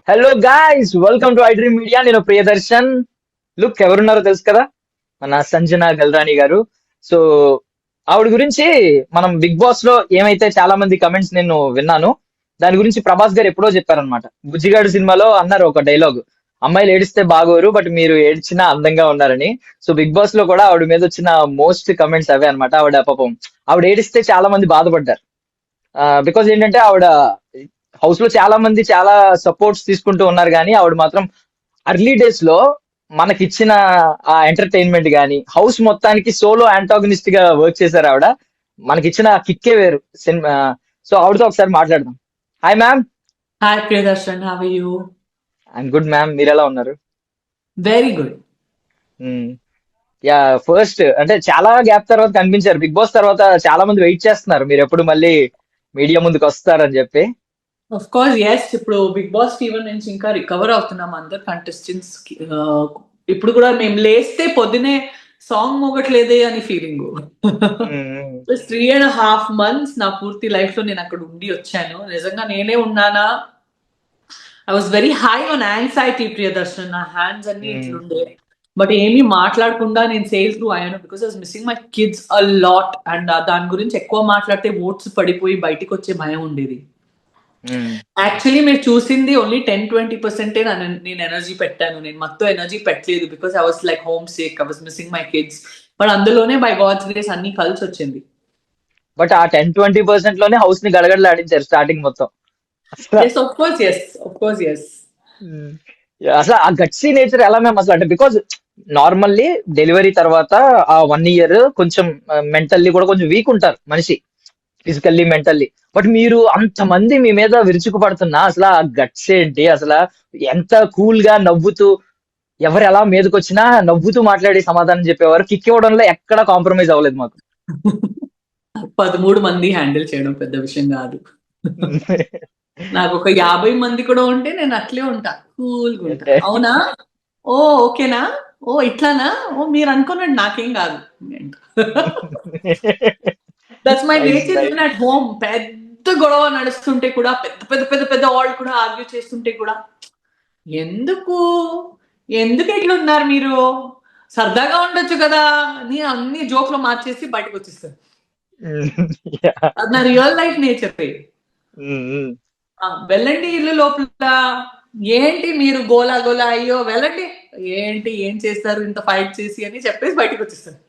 Hello guys, welcome to I dream media. నేను Priyadarshan. Look ఎవరున్నారో తెలుసు కదా, మన సంజన గల్రాని గారు. సో ఆవిడ గురించి మనం బిగ్ బాస్ లో ఏమైతే చాలా మంది కమెంట్స్ నేను విన్నాను, దాని గురించి ప్రభాస్ గారు ఎప్పుడో చెప్పారనమాట. బుజ్జిగాడు సినిమాలో అన్నారు ఒక డైలాగ్, అమ్మాయిలు ఏడిస్తే బాగోరు బట్ మీరు ఏడ్చినా అందంగా ఉన్నారని. సో బిగ్ బాస్ లో కూడా ఆవిడ మీద వచ్చిన మోస్ట్ కమెంట్స్ అవే అనమాట. ఆవిడ పాపం ఆవిడ ఏడిస్తే చాలా మంది బాధపడ్డారు. బికాజ్ ఏంటంటే ఆవిడ హౌస్ లో చాలా మంది చాలా సపోర్ట్స్ తీసుకుంటూ ఉన్నారు, కానీ ఆవిడ మాత్రం అర్లీ డేస్ లో మనకిచ్చిన ఆ ఎంటర్టైన్మెంట్ గానీ, హౌస్ మొత్తానికి సోలో యాంటాగనిస్ట్ గా వర్క్ చేశారు ఆవిడ. మనకిచ్చిన కిక్కే వేరు సినిమా. సో ఆవిడతో ఒకసారి మాట్లాడదాం. Hi ma'am. Hi Priyadarshan, how are you? I'm good ma'am, మీరు ఎలా ఉన్నారు? Very good. యా, ఫస్ట్ అంటే చాలా గ్యాప్ తర్వాత కనిపించారు. బిగ్ బాస్ తర్వాత చాలా మంది వెయిట్ చేస్తున్నారు మీరు ఎప్పుడు మళ్ళీ మీడియా ముందుకు వస్తారని చెప్పి. Of course, yes. ఇప్పుడు బిగ్ బాస్ ఫీవర్ నుంచి ఇంకా రికవర్ అవుతున్నాం అందరు కంటెస్టెంట్స్. ఇప్పుడు కూడా మేము లేస్తే పొద్దునే సాంగ్ మోగట్లేదే అని ఫీలింగ్. 3.5 months నా పూర్తి లైఫ్ లో నేను అక్కడ ఉండి వచ్చాను. నిజంగా నేనే ఉన్నానా? I was very high on anxiety Priyadarshan. నా హ్యాండ్స్ అన్ని ఇట్లుండే, బట్ ఏమీ మాట్లాడకుండా నేను సేల్ త్రూ అయ్యాను because I was missing my kids a lot. And దాని గురించి ఎక్కువ మాట్లాడితే ఓట్స్ పడిపోయి బయటికి వచ్చే భయం ఉండేది. యాక్చువల్లీ మీరు చూసింది ఓన్లీ 10-20% నేను ఎనర్జీ పెట్టాను. నేను మొత్తం ఎనర్జీ పెట్టలేదు because I was like homesick, I was missing my kids. But అందులోనే బై గాడ్స్ గ్రేస్ అన్ని కలిసి వచ్చింది. బట్ ఆ 10-20% లోనే హౌస్ ని గడగడలాడించారు స్టార్టింగ్ మొత్తం అసలు. Yes, of course yes, of course yes. అసలు ఆ గట్సీ నేచర్ ఎలా మేము అసలు అంటే, బికాజ్ నార్మల్లీ డెలివరీ తర్వాత ఆ 1 year కొంచెం మెంటల్లీ కూడా కొంచెం వీక్ ఉంటారు మనిషి, ఫిజికల్లీ మెంటల్లీ. బట్ మీరు అంతమంది మీ మీద విరుచుకుపడుతున్నా అసలు ఆ గట్స్ ఏంటి అసలు? ఎంత కూల్ గా నవ్వుతూ, ఎవరు ఎలా మీదకొచ్చినా నవ్వుతూ మాట్లాడి సమాధానం చెప్పేవారు. కిక్ ఇవ్వడంలో ఎక్కడ కాంప్రమైజ్ అవ్వలేదు మాకు. 13 మంది హ్యాండిల్ చేయడం పెద్ద విషయం కాదు. నాకు ఒక 50 మంది కూడా ఉంటే నేను అట్లే ఉంటా, కూల్గా ఉంటా. అవునా? ఓ ఓకేనా? ఓ ఇట్లానా? ఓ మీరు అనుకున్నట్టు నాకేం కాదు. That's my nice nature. Nice. Even at home పెద్ద గొడవ నడుస్తుంటే కూడా, పెద్ద పెద్ద పెద్ద పెద్ద వాళ్ళు కూడా ఆర్గ్యూ చేస్తుంటే కూడా, ఎందుకు ఎందుకు ఎట్లా ఉన్నారు మీరు, సరదాగా ఉండొచ్చు కదా అని అన్ని జోక్లు మార్చేసి బయటకు వచ్చేస్తారు. అది నా రియల్ లైఫ్ నేచర్. వెళ్ళండి ఇల్లు లోపల, ఏంటి మీరు గోలా గోలా, అయ్యో వెళ్ళండి, ఏంటి ఏం చేస్తారు ఇంత ఫైట్ చేసి అని చెప్పేసి బయటకు వచ్చేస్తారు.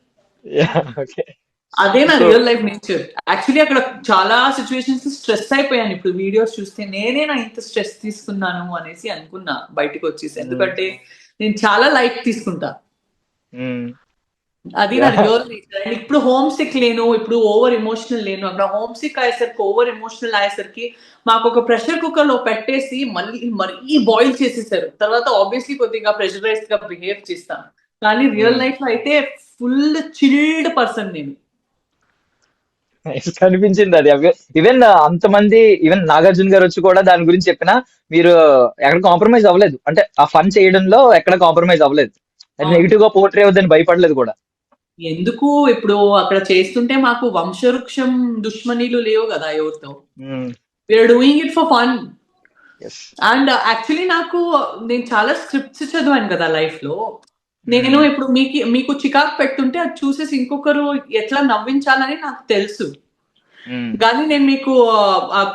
అదే నా so real life nature. Actually అక్కడ చాలా సిచ్యువేషన్స్ స్ట్రెస్ అయిపోయాను. ఇప్పుడు వీడియోస్ చూస్తే నేనే నా ఇంత స్ట్రెస్ తీసుకున్నాను అనేసి అనుకున్నా బయటకు వచ్చేసి. ఎందుకంటే నేను చాలా లైట్ తీసుకుంటా. అది నా రియల్ నేచర్. అండ్ ఇప్పుడు హోమ్ సిక్ లేను, ఇప్పుడు ఓవర్ ఎమోషనల్ లేను. అక్కడ హోమ్ సిక్ అయ్యేసరికి, ఓవర్ ఎమోషనల్ అయ్యేసరికి మాకు ఒక ప్రెషర్ కుక్కర్ లో పెట్టేసి మళ్ళీ మరీ బాయిల్ చేసేసారు. తర్వాత ఆబ్వియస్లీ కొద్దిగా ప్రెషరైజ్డ్ గా బిహేవ్ చేస్తాను. కానీ రియల్ లైఫ్ లో అయితే ఫుల్ చిల్డ్ పర్సన్ నేను. కనిపించింది అది. ఈవెన్ అంతమంది, ఈవెన్ నాగార్జున గారు వచ్చి కూడా దాని గురించి చెప్పినా మీరు ఎక్కడ కాంప్రమైజ్ అవ్వలేదు. అంటే ఆ ఫన్ చేయడంలో ఎక్కడ కాంప్రమైజ్ అవ్వలేదు. అది నెగిటివ్ గా పోర్ట్రే అవుతుందని భయపడలేదు కూడా. ఎందుకు ఇప్పుడు అక్కడ చేస్తుంటే మాకు వంశవృక్షం దుష్మనీలు లేవు కదా ఎవరితో. We're doing it for fun. And actually నేను చాలా స్క్రిప్ట్స్ చదివాను కదా లైఫ్ లో. నేను ఇప్పుడు మీకు చికాకు పెట్టుంటే అది చూసేసి ఇంకొకరు ఎట్లా నవ్వించాలని నాకు తెలుసు. కానీ నేను మీకు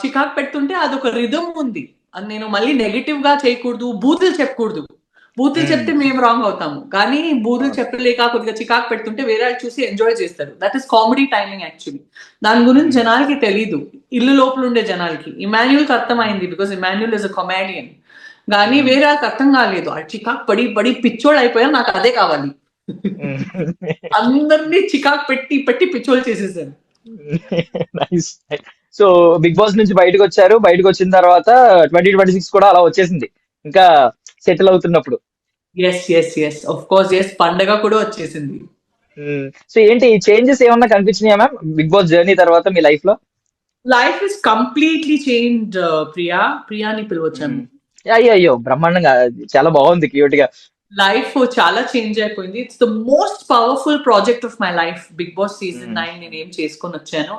చికాకు పెడుతుంటే అదొక రిథమ్ ఉంది. అది నేను మళ్ళీ నెగిటివ్ గా చేయకూడదు, బూతులు చెప్పకూడదు. బూతులు చెప్తే మేము రాంగ్ అవుతాము. కానీ బూతులు చెప్పలేక కొద్దిగా చికాకు పెడుతుంటే వేరే వాళ్ళు చూసి ఎంజాయ్ చేస్తారు. That is comedy timing actually. దాని గురించి జనాలకి తెలీదు, ఇల్లు లోపల ఉండే జనాలకి. ఇమాన్యుల్ అర్థమైంది because Emmanuel is a comedian. కానీ వేరే వాళ్ళకి అర్థం కాలేదు. ఆ చికాకు పడి పడి పిచ్చోళ్ళు అయిపోయారు. నాకు అదే కావాలి. అందరినీ చికాకు పెట్టి పెట్టి పిచ్చోళ్ళు చేసేసారు. సో బిగ్ బాస్ నుంచి బయటకు వచ్చారు. బయటకు వచ్చిన తర్వాత 2026 కూడా అలా వచ్చేసింది, ఇంకా సెటిల్ అవుతున్నప్పుడు. Yes yes yes, of course yes, పండగ కూడా వచ్చేసింది. సో ఏంటి చేంజెస్ ఏమన్నా కనిపించినాయా మ్యామ్ బిగ్ బాస్ జర్నీ తర్వాత మీ లైఫ్ లో? Life is completely changed. ప్రియాని పిలవచ్చాను. అయ్యో అయ్యో, బ్రహ్మాండంగా, చాలా బాగుంది, క్యూట్ గా. లైఫ్ చాలా చేంజ్ అయిపోయింది. It's the most powerful project of my life. Bigg Boss season 9 నేను ఏం చేసుకొని వచ్చాను.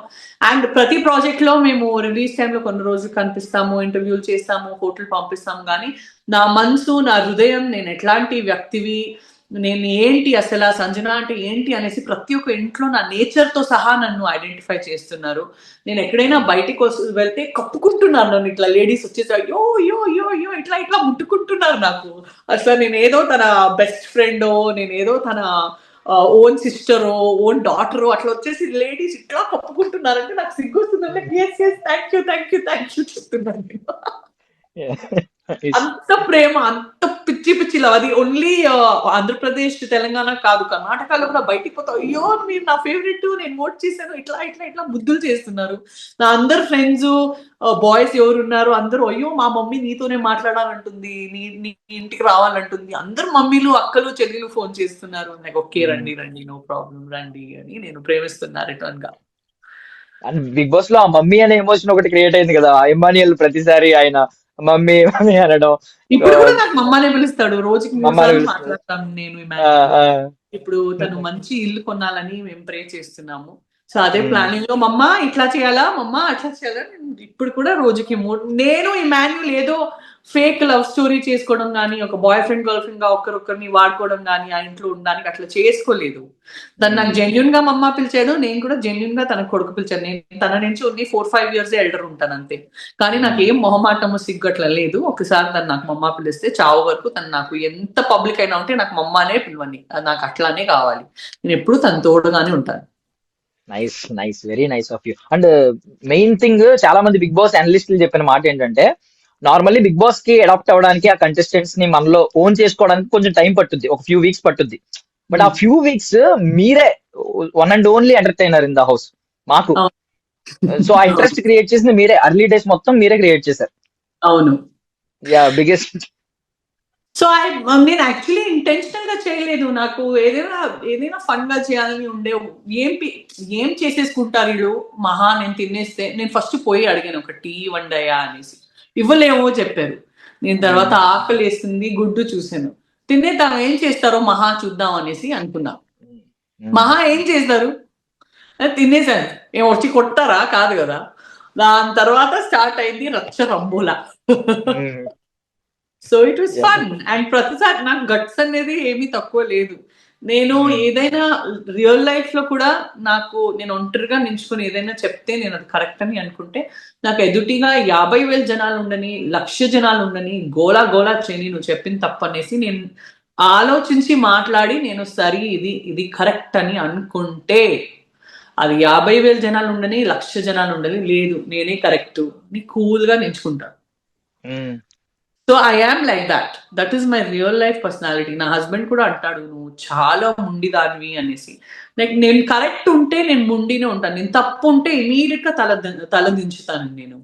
అండ్ ప్రతి ప్రాజెక్ట్ లో మేము రిలీజ్ టైంలో కొన్ని రోజులు కనిపిస్తాము, ఇంటర్వ్యూలు చేస్తాము, హోటల్ పంపిస్తాము. కానీ నా మనసు, నా హృదయం, నేను ఎట్లాంటి వ్యక్తివి, నేను ఏంటి అసలు, సంజన అంటే ఏంటి అనేసి ప్రతి ఒక్క ఇంట్లో నా నేచర్ తో సహా నన్ను ఐడెంటిఫై చేస్తున్నారు. నేను ఎక్కడైనా బయటికి వెళ్తే కప్పుకుంటున్నారు నన్ను, ఇట్లా లేడీస్ వచ్చేసి అయ్యో అయ్యో అయ్యో అయ్యో ఇట్లా ఇట్లా ముట్టుకుంటున్నారు నాకు. అసలు నేనేదో తన బెస్ట్ ఫ్రెండో, నేనేదో తన ఓన్ సిస్టరో, ఓన్ డాటరో అట్లా వచ్చేసి లేడీస్ ఇట్లా కప్పుకుంటున్నారంటే నాకు సిగ్గు వస్తుందంటే yes yes thank you thank you thank you చెప్తున్నాను నేను. అంత ప్రేమ, అంత పిచ్చి పిచ్చి లవ్. అది ఓన్లీ ఆంధ్రప్రదేశ్, తెలంగాణ కాదు, కర్ణాటకలో కూడా బయటికి పోతా అయ్యో మీరు నా ఫేవరెట్, నేను ఓట్ చేశాను, ఇట్లా ఇట్లా ఇట్లా ముద్దులు చేస్తున్నారు. నా అందరు ఫ్రెండ్స్ బాయ్స్ ఎవరున్నారు అందరూ అయ్యో మా మమ్మీ నీతోనే మాట్లాడాలంటుంది, నీ ఇంటికి రావాలంటుంది. అందరు మమ్మీలు, అక్కలు, చెల్లెలు ఫోన్ చేస్తున్నారు నాకు. ఓకే రండి రండి, నో ప్రాబ్లం రండి అని. నేను ప్రేమిస్తున్నా రిటర్న్ గా. అండ్ బిగ్ బాస్ లో ఆ మమ్మీ అనే ఎమోషన్ ఒకటి క్రియేట్ అయింది కదా, ఇమాన్యుయల్ ప్రతిసారి ఆయన మమ్మీ మమ్మీ అనడం. ఇప్పుడు కూడా నాకు మమ్మనే పిలుస్తాడు, రోజుకి 3 మమ్మల్ని సార్లు పిలుస్తాడు. మాట్లాడతాను నేను. ఆ, ఆ, ఇప్పుడు తను మంచి ఇల్లు కొనాలని మేము ప్రే చేస్తున్నాము. సో అదే ఉమ్, ప్లానింగ్ లో మమ్మ ఇట్లా చేయాలా, మమ్మ అట్లా చేయాలా. ఇప్పుడు కూడా రోజుకి 3. నేను ఇమాన్యుల్ ఏదో ఫేక్ లవ్ స్టోరీ చేసుకోవడం కానీ, ఒక బాయ్ ఫ్రెండ్ గర్ల్ ఫ్రెండ్ గా ఒకరిని వాడుకోవడం కానీ, ఆ ఇంట్లో ఉండడానికి అట్లా చేసుకోలేదు. తను నాకు జెన్యున్ గా మమ్మ పిలిచాడు, నేను కూడా జెన్యున్ గా తన కొడుకు పిలిచాను. నేను తన నుంచి ఓన్లీ 4-5 years ఎల్డర్ ఉంటాను అంతే. కానీ నాకు ఏం మొహమాటము, సిగ్గు అట్లా లేదు. ఒకసారి తను నాకు మమ్మ పిలిస్తే చావు వరకు తను నాకు ఎంత పబ్లిక్ అయినా ఉంటే నాకు మమ్మనే పిలవని, అది నాకు అట్లానే కావాలి. నేను ఎప్పుడు తన తోడుగానే ఉంటాను. Nice nice, very nice of you. And main thing, చాలా మంది బిగ్ బాస్ అనలిస్టులు చెప్పిన మాట ఏంటంటే, నార్మల్లీ బిగ్ బాస్ కి అడాప్ట్ అవ్వడానికి, ఆ కంటెస్టెంట్స్ ని మనలో ఓన్ చేసుకోవడానికి కొంచెం టైం పట్టుద్ది, ఒక ఫ్యూ వీక్స్ పట్టుద్ది. బట్ ఆ ఫ్యూ వీక్స్ మీరే one and only entertainer in the house మాకు. సో ఆ ఇంట్రెస్ట్ క్రియేట్ చేసింది మీరే, అర్లీ డేస్ మొత్తం మీరే క్రియేట్ చేశారు. అవును. Yeah, biggest. సో నేను యాక్చువల్లీ ఇంటెన్షనల్ గా చేయలేదు. నాకు ఏదైనా ఫన్ గా చేయాలని ఉండే. ఏం చేసేసుకుంటారు వీళ్ళు మహా, నేను తినేస్తే. నేను ఫస్ట్ పోయి అడిగాను ఒక టీ వండయా అనేసి. ఇవ్వలేమో చెప్పారు. నేను తర్వాత ఆకలి వేస్తుంది, గుడ్డు చూసాను, తినే తాను ఏం చేస్తారో మహా చూద్దాం అనేసి అనుకున్నా. మహా ఏం చేస్తారు, తినేసాను. ఏం వచ్చి కొట్టారా, కాదు కదా. దాని తర్వాత స్టార్ట్ అయింది రచ్చ రంబోలా. So it was fun. And ప్రతిసారి నాకు గట్స్ అనేది ఏమీ తక్కువ లేదు. నేను ఏదైనా రియల్ లైఫ్ లో కూడా నేను ఒంటరిగా నించుకుని ఏదైనా చెప్తే నేను అది కరెక్ట్ అని అనుకుంటే, నాకు ఎదుటిగా 50,000 జనాలు ఉండని, 1,00,000 జనాలు ఉండని, గోలా గోలా చేయని, నువ్వు చెప్పింది తప్పు అనేసి నేను ఆలోచించి మాట్లాడి, నేను సరి ఇది కరెక్ట్ అని అనుకుంటే, అది 50,000 జనాలు ఉండని, 1,00,000 జనాలు ఉండని, లేదు నేనే కరెక్ట్ ని కూల్ గా నించుకుంటాను. So I am like that. That is my real life personality. నా హస్బెండ్ కూడా అంటాడు నువ్వు చాలా ముండిదానివి అనేసి. లైక్ నేను కరెక్ట్ ఉంటే నేను ముండినే ఉంటాను, నేను తప్పు ఉంటే ఇమీడియట్ గా తల దించుతాను నేను.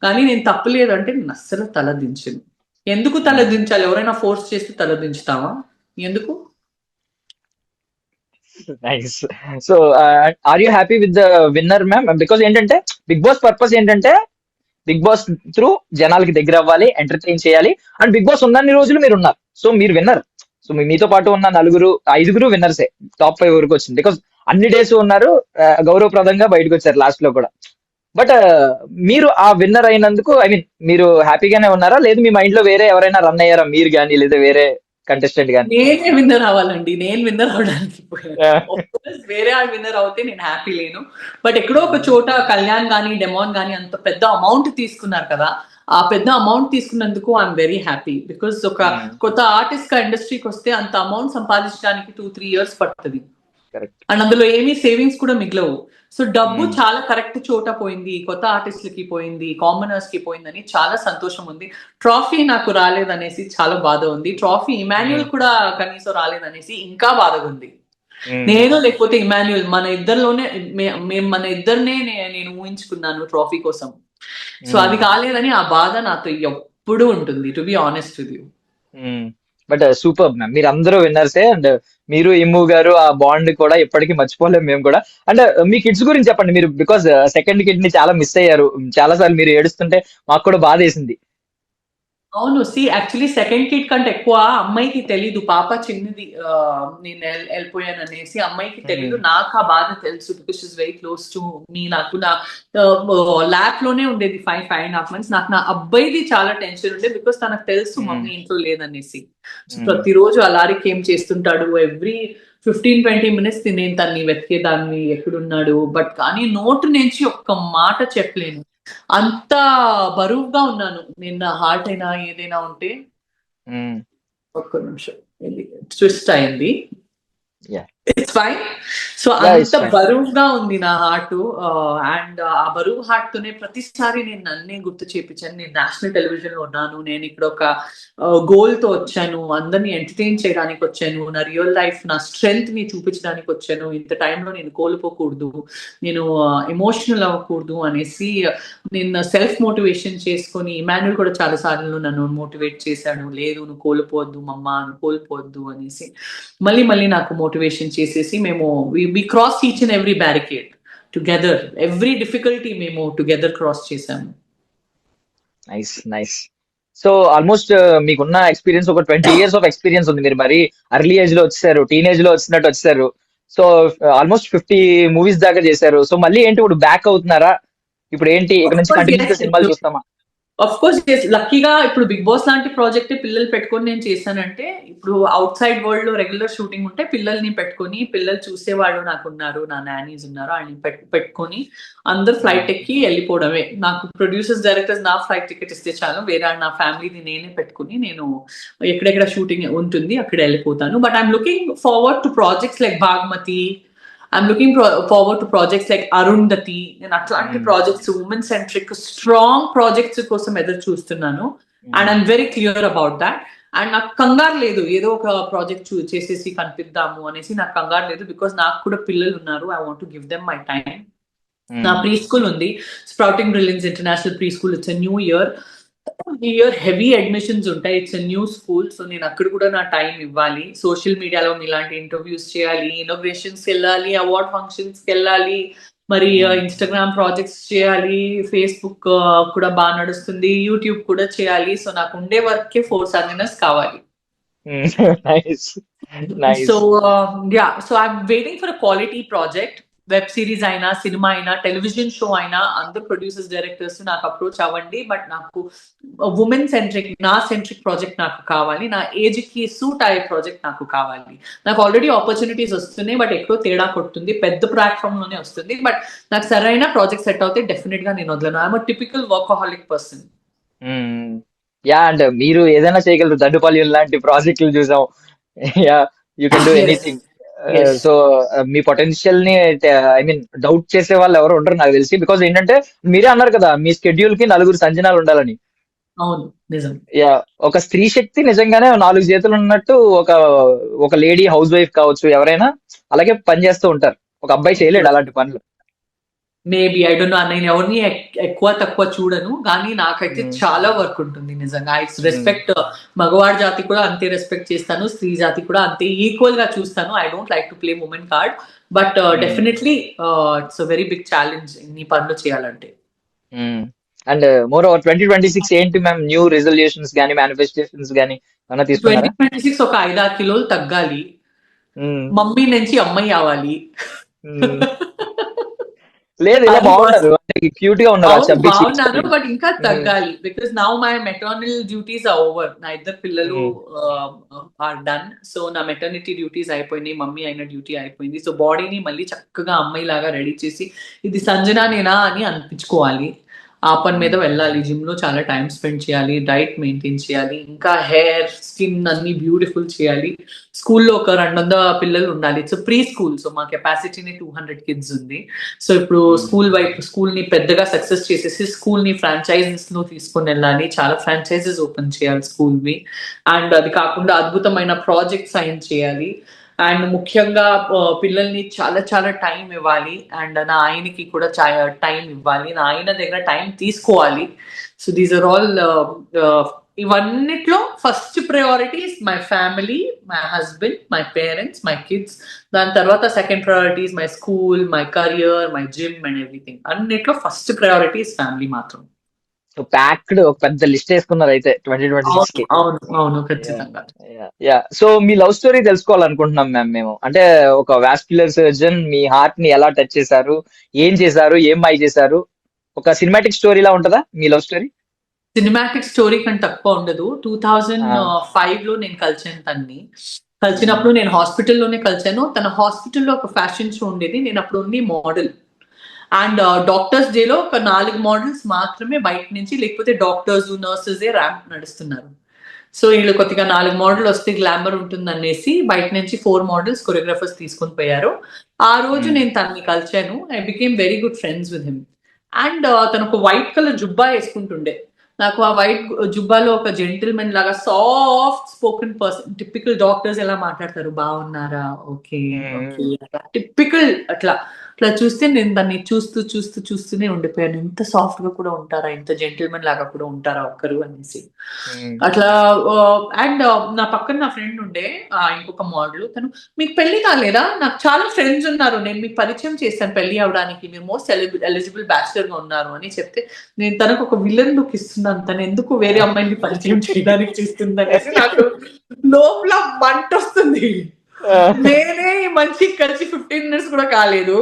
కానీ నేను తప్పు లేదంటే నేను అస్సలు తల దించను. ఎందుకు తల దించాలి? ఎవరైనా ఫోర్స్ చేస్తే తల దించుతావా? ఎందుకు? Nice. So are you happy with the winner ma'am? Because ఏంటంటే బిగ్ బాస్ పర్పస్ ఏంటంటే, బిగ్ బాస్ త్రూ జనాలకి దగ్గర అవ్వాలి, ఎంటర్టైన్ చేయాలి. అండ్ బిగ్ బాస్ ఉన్నన్ని రోజులు మీరు ఉన్నారు, సో మీరు విన్నర్. సో మీతో పాటు ఉన్న 5గురు విన్నర్సే, టాప్ 5 వరకు వచ్చింది. బికాస్ అన్ని డేస్ ఉన్నారు, గౌరవప్రదంగా బయటకు వచ్చారు లాస్ట్ లో కూడా. బట్ మీరు ఆ విన్నర్ అయినందుకు, ఐ మీన్ మీరు హ్యాపీగానే ఉన్నారా, లేదు మీ మైండ్ లో వేరే ఎవరైనా రన్ అయ్యారా, మీరు కానీ లేదా వేరే కంటెస్టెంట్ కానీ? నేనే విన్నర్ అవ్వాలండి. నేను విన్నర్ అవడానికి వేరే ఆ విన్నర్ అవుతే నేను హ్యాపీ లేను. బట్ ఎక్కడో ఒక చోట కళ్యాణ్ గానీ, డెమాన్ గానీ అంత పెద్ద అమౌంట్ తీసుకున్నారు కదా, ఆ పెద్ద అమౌంట్ తీసుకున్నందుకు ఐఎమ్ వెరీ హ్యాపీ. బికాస్ ఒక కొత్త ఆర్టిస్ట్ గా ఇండస్ట్రీకి వస్తే అంత అమౌంట్ సంపాదించడానికి 2-3 years పడుతుంది. అండ్ అందులో ఏమీ సేవింగ్స్ కూడా మిగలవు. సో డబ్బు చాలా కరెక్ట్ చోట పోయింది, కొత్త ఆర్టిస్టులకి పోయింది, కామనర్స్ కి పోయిందని చాలా సంతోషం ఉంది. ట్రాఫీ నాకు రాలేదనేసి చాలా బాధ ఉంది. ట్రాఫీ ఇమాన్యుల్ కూడా కనీసం రాలేదనేసి ఇంకా బాధగా ఉంది. నేను లేకపోతే ఇమాన్యుల్ మన ఇద్దరినే నేను ఊహించుకున్నాను ట్రాఫీ కోసం. సో అది కాలేదని ఆ బాధ నాతో ఎప్పుడు ఉంటుంది, to be honest with you. But super ma'am, మీరు అందరూ విన్నర్సే. అండ్ మీరు ఇమ్ము గారు ఆ బాండ్ కూడా ఎప్పటికీ మర్చిపోలేము మేము కూడా. అండ్ మీ కిడ్స్ గురించి చెప్పండి. మీరు బికాస్ సెకండ్ కిడ్ ని చాలా మిస్ అయ్యారు, చాలా సార్లు మీరు ఏడుస్తుంటే మాకు కూడా బాధ వేసింది. అవును. యాక్చువల్లీ సెకండ్ కిడ్ కంటే ఎక్కువ అమ్మాయికి తెలీదు. పాప చిన్నది. నేను ఎళ్ళిపోయాననేసి అమ్మాయికి తెలీదు. నాకు ఆ బాధ తెలుసు. Because she is very close to me. నాకు నా ల్యాబ్ లోనే ఉండేది 5.5 మంత్స్. నాకు నా అబ్బాయిది చాలా టెన్షన్ ఉండే. బికాజ్ తనకు తెలుసు మమ్మీ ఇంట్లో లేదనేసి. సో ప్రతిరోజు అలారికి ఏం చేస్తుంటాడు. ఎవ్రీ 15-20 మినిట్స్ నేను తన్ని వెతికేదాన్ని ఎక్కడున్నాడు. బట్ కానీ నోటి నుంచి ఒక్క మాట చెప్పలేను. అంత బరువుగా ఉన్నాను. నేను నా హార్ట్ అయినా ఏదైనా ఉంటే ఒక్క నిమిషం ట్విస్ట్ అయింది. It's fine. సో అంత బరువుగా ఉంది నా హార్ట్. అండ్ ఆ బరువు హార్ట్ తోనే ప్రతిసారి నేను నన్నే గుర్తు చేపించాను. నేను నేషనల్ టెలివిజన్ లో ఉన్నాను. నేను ఇక్కడ ఒక గోల్ తో వచ్చాను. అందరినీ ఎంటర్టైన్ చేయడానికి వచ్చాను. నా రియల్ లైఫ్ నా స్ట్రెంగ్త్ ని చూపించడానికి వచ్చాను. ఇంత టైంలో నేను కోల్పోకూడదు, నేను ఎమోషనల్ అవ్వకూడదు అనేసి నేను సెల్ఫ్ మోటివేషన్ చేసుకొని, ఇమాన్యుల్ కూడా చాలా సార్లు నన్ను మోటివేట్ చేశాడు. లేదు నువ్వు కోల్పోవద్దు మమ్మ, నువ్వు కోల్పోవద్దు అనేసి మళ్ళీ మళ్ళీ నాకు మోటివేషన్ చేసేసి మేము we cross each and every barricade together. Every difficulty మేము టుగెదర్ క్రాస్ చేసాము. Nice nice. సో ఆల్మోస్ట్ మీకున్న ఎక్స్పీరియన్స్ ఒక 20 years ఆఫ్ ఎక్స్పీరియన్స్ ఉంది. మీరు మరి అర్లీ ఏజ్ లో వచ్చారు, టీనేజ్ లో వచ్చినట్టు వచ్చారు. సో ఆల్మోస్ట్ 50 మూవీస్ దాకా చేశారు. సో మళ్ళీ ఏంటి ఇప్పుడు బ్యాక్ అవుతున్నారా? ఇప్పుడు ఏంటి ఇక్కడ నుంచి కంటిన్యూస్ సినిమాలు చూస్తామా? ఆఫ్ కోర్స్ లక్కీగా ఇప్పుడు బిగ్ బాస్ లాంటి ప్రాజెక్ట్ పిల్లలు పెట్టుకొని నేను చేశానంటే, ఇప్పుడు అవుట్ సైడ్ వరల్డ్ లో రెగ్యులర్ షూటింగ్ ఉంటే పిల్లల్ని పెట్టుకొని, పిల్లలు చూసేవాళ్ళు నాకు ఉన్నారు, నా నానీస్ ఉన్నారు, వాళ్ళని పెట్టుకొని అందరు ఫ్లైట్ ఎక్కి వెళ్ళిపోవడమే. నాకు ప్రొడ్యూసర్స్ డైరెక్టర్స్ నా ఫ్లైట్ టికెట్ ఇస్తే చాలు, వేరే నా ఫ్యామిలీని నేనే పెట్టుకుని నేను ఎక్కడెక్కడ షూటింగ్ ఉంటుంది అక్కడ వెళ్ళిపోతాను. But I'm looking forward to projects like Bhaagamathie. I'm looking forward to projects like Arundhati. నేను అట్లాంటి projects, women centric strong projects కోసం ఎదురు చూస్తున్నాను. And I'm very clear about that. And నాకు కంగారు లేదు ఏదో ఒక ప్రాజెక్ట్ చేసేసి కనిపిద్దాము అనేసి. నాకు కంగారు లేదు, బికాస్ నాకు కూడా పిల్లలు ఉన్నారు. I want to give them my time. నా ప్రీ స్కూల్ ఉంది, sprouting brilliance international pre school. It's a new year. ఈ ఇయర్ హెవీ అడ్మిషన్స్ ఉంటాయి. It's a new school. So నేను అక్కడ కూడా నా టైం ఇవ్వాలి. సోషల్ మీడియాలో ఇలాంటి ఇంటర్వ్యూస్ చేయాలి, ఇన్నోగ్రేషన్స్ వెళ్ళాలి, అవార్డ్ ఫంక్షన్స్ వెళ్ళాలి, మరి ఇన్స్టాగ్రామ్ ప్రాజెక్ట్స్ చేయాలి, ఫేస్బుక్ కూడా బాగా నడుస్తుంది, యూట్యూబ్ కూడా చేయాలి. సో నాకు ఉండే వర్క్ 4 sustenance కావాలి. So so I'm waiting for a quality project. Web series అయినా, సినిమా అయినా, టెలివిజన్ షో అయినా, అందరు ప్రొడ్యూసర్స్ డైరెక్టర్స్ నాకు అప్రోచ్ అవ్వండి. బట్ నాకు ఉమెన్ సెంట్రిక్, నా సెంట్రిక్ ప్రాజెక్ట్ నాకు కావాలి. నా ఏజ్ కి సూట్ అయ్యే ప్రాజెక్ట్ నాకు కావాలి. నాకు ఆల్రెడీ ఆపర్చునిటీస్ వస్తున్నాయి, బట్ ఎక్కువ తేడా కొడుతుంది. పెద్ద ప్లాట్ఫామ్ లోనే వస్తుంది, బట్ నాకు సరైన ప్రాజెక్ట్ సెట్ అవుతే డెఫినెట్ గా నేను వదలను. I'm typical workaholic person. Yeah, and మీరు ఏదైనా చేయగలరు. దండుపాల్యం లాంటి ప్రాజెక్టులు చూసాం. Yeah, you can do anything. So me potential ని ఐ మీన్ డౌట్ చేసే వాళ్ళు ఎవరు ఉండరు నాకు తెలిసి. బికాస్ ఏంటంటే మీరే అన్నారు కదా, మీ స్కెడ్యూల్ కి 4 సంజనాలు ఉండాలని. అవును, నిజం. యా, ఒక స్త్రీ శక్తి నిజంగానే 4 చేతులు ఉన్నట్టు ఒక లేడీ హౌస్ వైఫ్ కావచ్చు, ఎవరైనా అలాగే పని చేస్తూ ఉంటారు. ఒక అబ్బాయి చేయలేడు అలాంటి పనులు. Maybe I don't know. నేను ఎవరిని ఎక్కువ తక్కువ చూడను, కానీ నాకైతే చాలా వర్క్ ఉంటుంది నిజంగా. ఐ రెస్పెక్ట్ మగవాడి జాతి కూడా అంతే రెస్పెక్ట్ చేస్తాను, స్త్రీ జాతి కూడా అంతే ఈక్వల్ గా చూస్తాను. I don't like to play women card, but definitely it's a very big challenge ఇన్ని పనులు చేయాలంటే. అండ్ మోర్ ఓవర్ 2026 ఏంటి మ్యామ్ న్యూ రిజల్యూషన్స్ గానీ, మేనిఫెస్టేషన్స్ గానీ ఏమైనా తీసుకున్నారా? 2026 ఒక 5-6 కిలోలు తగ్గాలి, మమ్మీ నుంచి అమ్మాయి అవ్వాలి. లేదు, ఇలా బాగున్నారు, అంటే క్యూట్ గా ఉన్నారు. బాగున్నాను, బట్ ఇంకా తగ్గాలి. Because now my maternal duties are over. నా ఇద్దరు పిల్లలు ఆర్ డన్. సో నా మెటర్నిటీ డ్యూటీస్ అయిపోయినాయి, మమ్మీ అయిన డ్యూటీ అయిపోయింది. సో బాడీని మళ్ళీ చక్కగా అమ్మాయి లాగా రెడీ చేసి ఇది సంజనానేనా అని అనిపించుకోవాలి. ఆ పని మీద వెళ్ళాలి. జిమ్ లో చాలా టైం స్పెండ్ చేయాలి, డైట్ మెయింటైన్ చేయాలి, ఇంకా హెయిర్, స్కిన్ అన్ని బ్యూటిఫుల్ చేయాలి. స్కూల్లో ఒక 200 పిల్లలు ఉండాలి. ఇట్స్ ప్రీ స్కూల్, సో మా కెపాసిటీని 200 కిడ్స్ ఉంది. సో ఇప్పుడు స్కూల్ ని పెద్దగా సక్సెస్ చేసేసి స్కూల్ ని ఫ్రాంచైజెస్ లో తీసుకొని వెళ్ళాలి. చాలా ఫ్రాంచైజెస్ ఓపెన్ చేయాలి స్కూల్ వి. అండ్ అది కాకుండా అద్భుతమైన ప్రాజెక్ట్ సైన్ చేయాలి. అండ్ ముఖ్యంగా పిల్లల్ని చాలా చాలా టైం ఇవ్వాలి. అండ్ నా ఆయనకి కూడా టైం ఇవ్వాలి, నా ఆయన దగ్గర టైం తీసుకోవాలి. సో దీస్ ఆర్ ఆల్ ఇవన్నిట్లో first priorities my family, my husband, my parents, my kids. దాని తర్వాత second priorities my school, my career, my gym and everything. అన్నిట్లో ఫస్ట్ ప్రయారిటీస్ ఫ్యామిలీ మాత్రం. సో ప్యాక్డ్ ఒక పెద్ద లిస్ట్ వేసుకున్నారు అయితే 2026 అవును కి. అవును అవును ఖచ్చితంగా. యా సో మీ లవ్ స్టోరీ తెలుసుకోవాలనుకుంటున్నాం మ్యామ్ మేము. అంటే ఒక వాస్క్యులర్ సర్జన్ మీ హార్ట్ ని ఎలా టచ్ చేశారు, ఏం చేశారు, ఏం మాయ చేశారు, ఒక సినిమాటిక్ స్టోరీ లా ఉంటదా మీ లవ్ స్టోరీ? సినిమాటిక్ స్టోరీ కంటే తక్కువ ఉండదు. 2005 లో నేను కలిసాను తన్ని. మ్మ్. కలిసినప్పుడు నేను హాస్పిటల్లోనే కలిసాను. తన హాస్పిటల్లో ఒక ఫ్యాషన్ షో ఉండేది. నేను అప్పుడు ఓన్లీ మోడల్. అండ్ డాక్టర్స్ డేలో ఒక 4 మోడల్స్ మాత్రమే బయట నుంచి, లేకపోతే డాక్టర్స్ నర్సెస్ ర్యాంప్ నడుస్తున్నారు. సో వీళ్ళు కొద్దిగా 4 మోడల్ వస్తే గ్లామర్ ఉంటుంది అనేసి బయట నుంచి 4 మోడల్స్ కొరియోగ్రాఫర్స్ తీసుకొని పోయారు. ఆ రోజు మ్మ్. నేను తనని కలిశాను. I became very good friends with him. And తను ఒక వైట్ కలర్ జుబ్బా వేసుకుంటుండే. నాకు ఆ వైట్ జుబ్బాలో ఒక జెంటిల్మెన్ లాగా soft spoken person, typical doctors ఎలా మాట్లాడతారు, బాగున్నారా, ఓకే మ్మ్. ఓకే, టిపికల్ అట్లా అట్లా చూస్తే నేను దాన్ని చూస్తూ చూస్తూ చూస్తూనే ఉండిపోయాను. ఇంత సాఫ్ట్ గా కూడా ఉంటారా, ఇంత జెంటిల్మెన్ లాగా కూడా ఉంటారా ఒక్కరు అనేసి. మ్మ్. అట్లా అండ్ నా పక్కన నా ఫ్రెండ్ ఉండే ఇంకొక మోడల్. తను, మీకు పెళ్లి కాలేదా, నాకు చాలా ఫ్రెండ్స్ ఉన్నారు, నేను మీకు పరిచయం చేస్తాను పెళ్లి అవడానికి, మీరు మోస్ట్ ఎలిజిబుల్ బ్యాచిలర్ గా ఉన్నారు అని చెప్తే, నేను తనకు ఒక విలన్ లుక్ ఇస్తున్నాను, తను ఎందుకు వేరే అమ్మాయిని పరిచయం చేయడానికి చూస్తుంది అనేసి నాకు లోపల మంట వస్తుంది. నేనే ఈ మనిషి కలిసి 15 మినిట్స్ కూడా కాలేదు,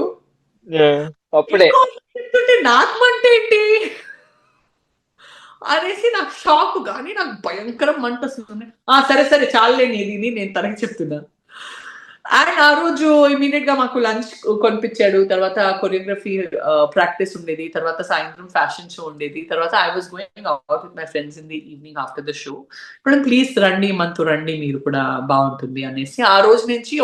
అప్పుడే ఇంకో చెప్తుంటే నాకు మంట ఏంటి అనేసి నాకు షాక్. కానీ నాకు భయంకరం మంట వస్తుంది. సరే సరే చాలులే నీది, నేను తనకి చెప్తున్నా. అండ్ ఆ రోజు ఇమీడియట్ గా మాకు లంచ్ కొనిపించాడు. తర్వాత కొరియోగ్రఫీ ప్రాక్టీస్ ఉండేది. తర్వాత సాయంత్రం ఫ్యాషన్ షో ఉండేది. తర్వాత I was going out with my friends in the evening after the show. ఇప్పుడు ప్లీజ్ రండి, మనతో రండి, మీరు కూడా బాగుంటుంది అనేసి ఆ రోజు నుంచి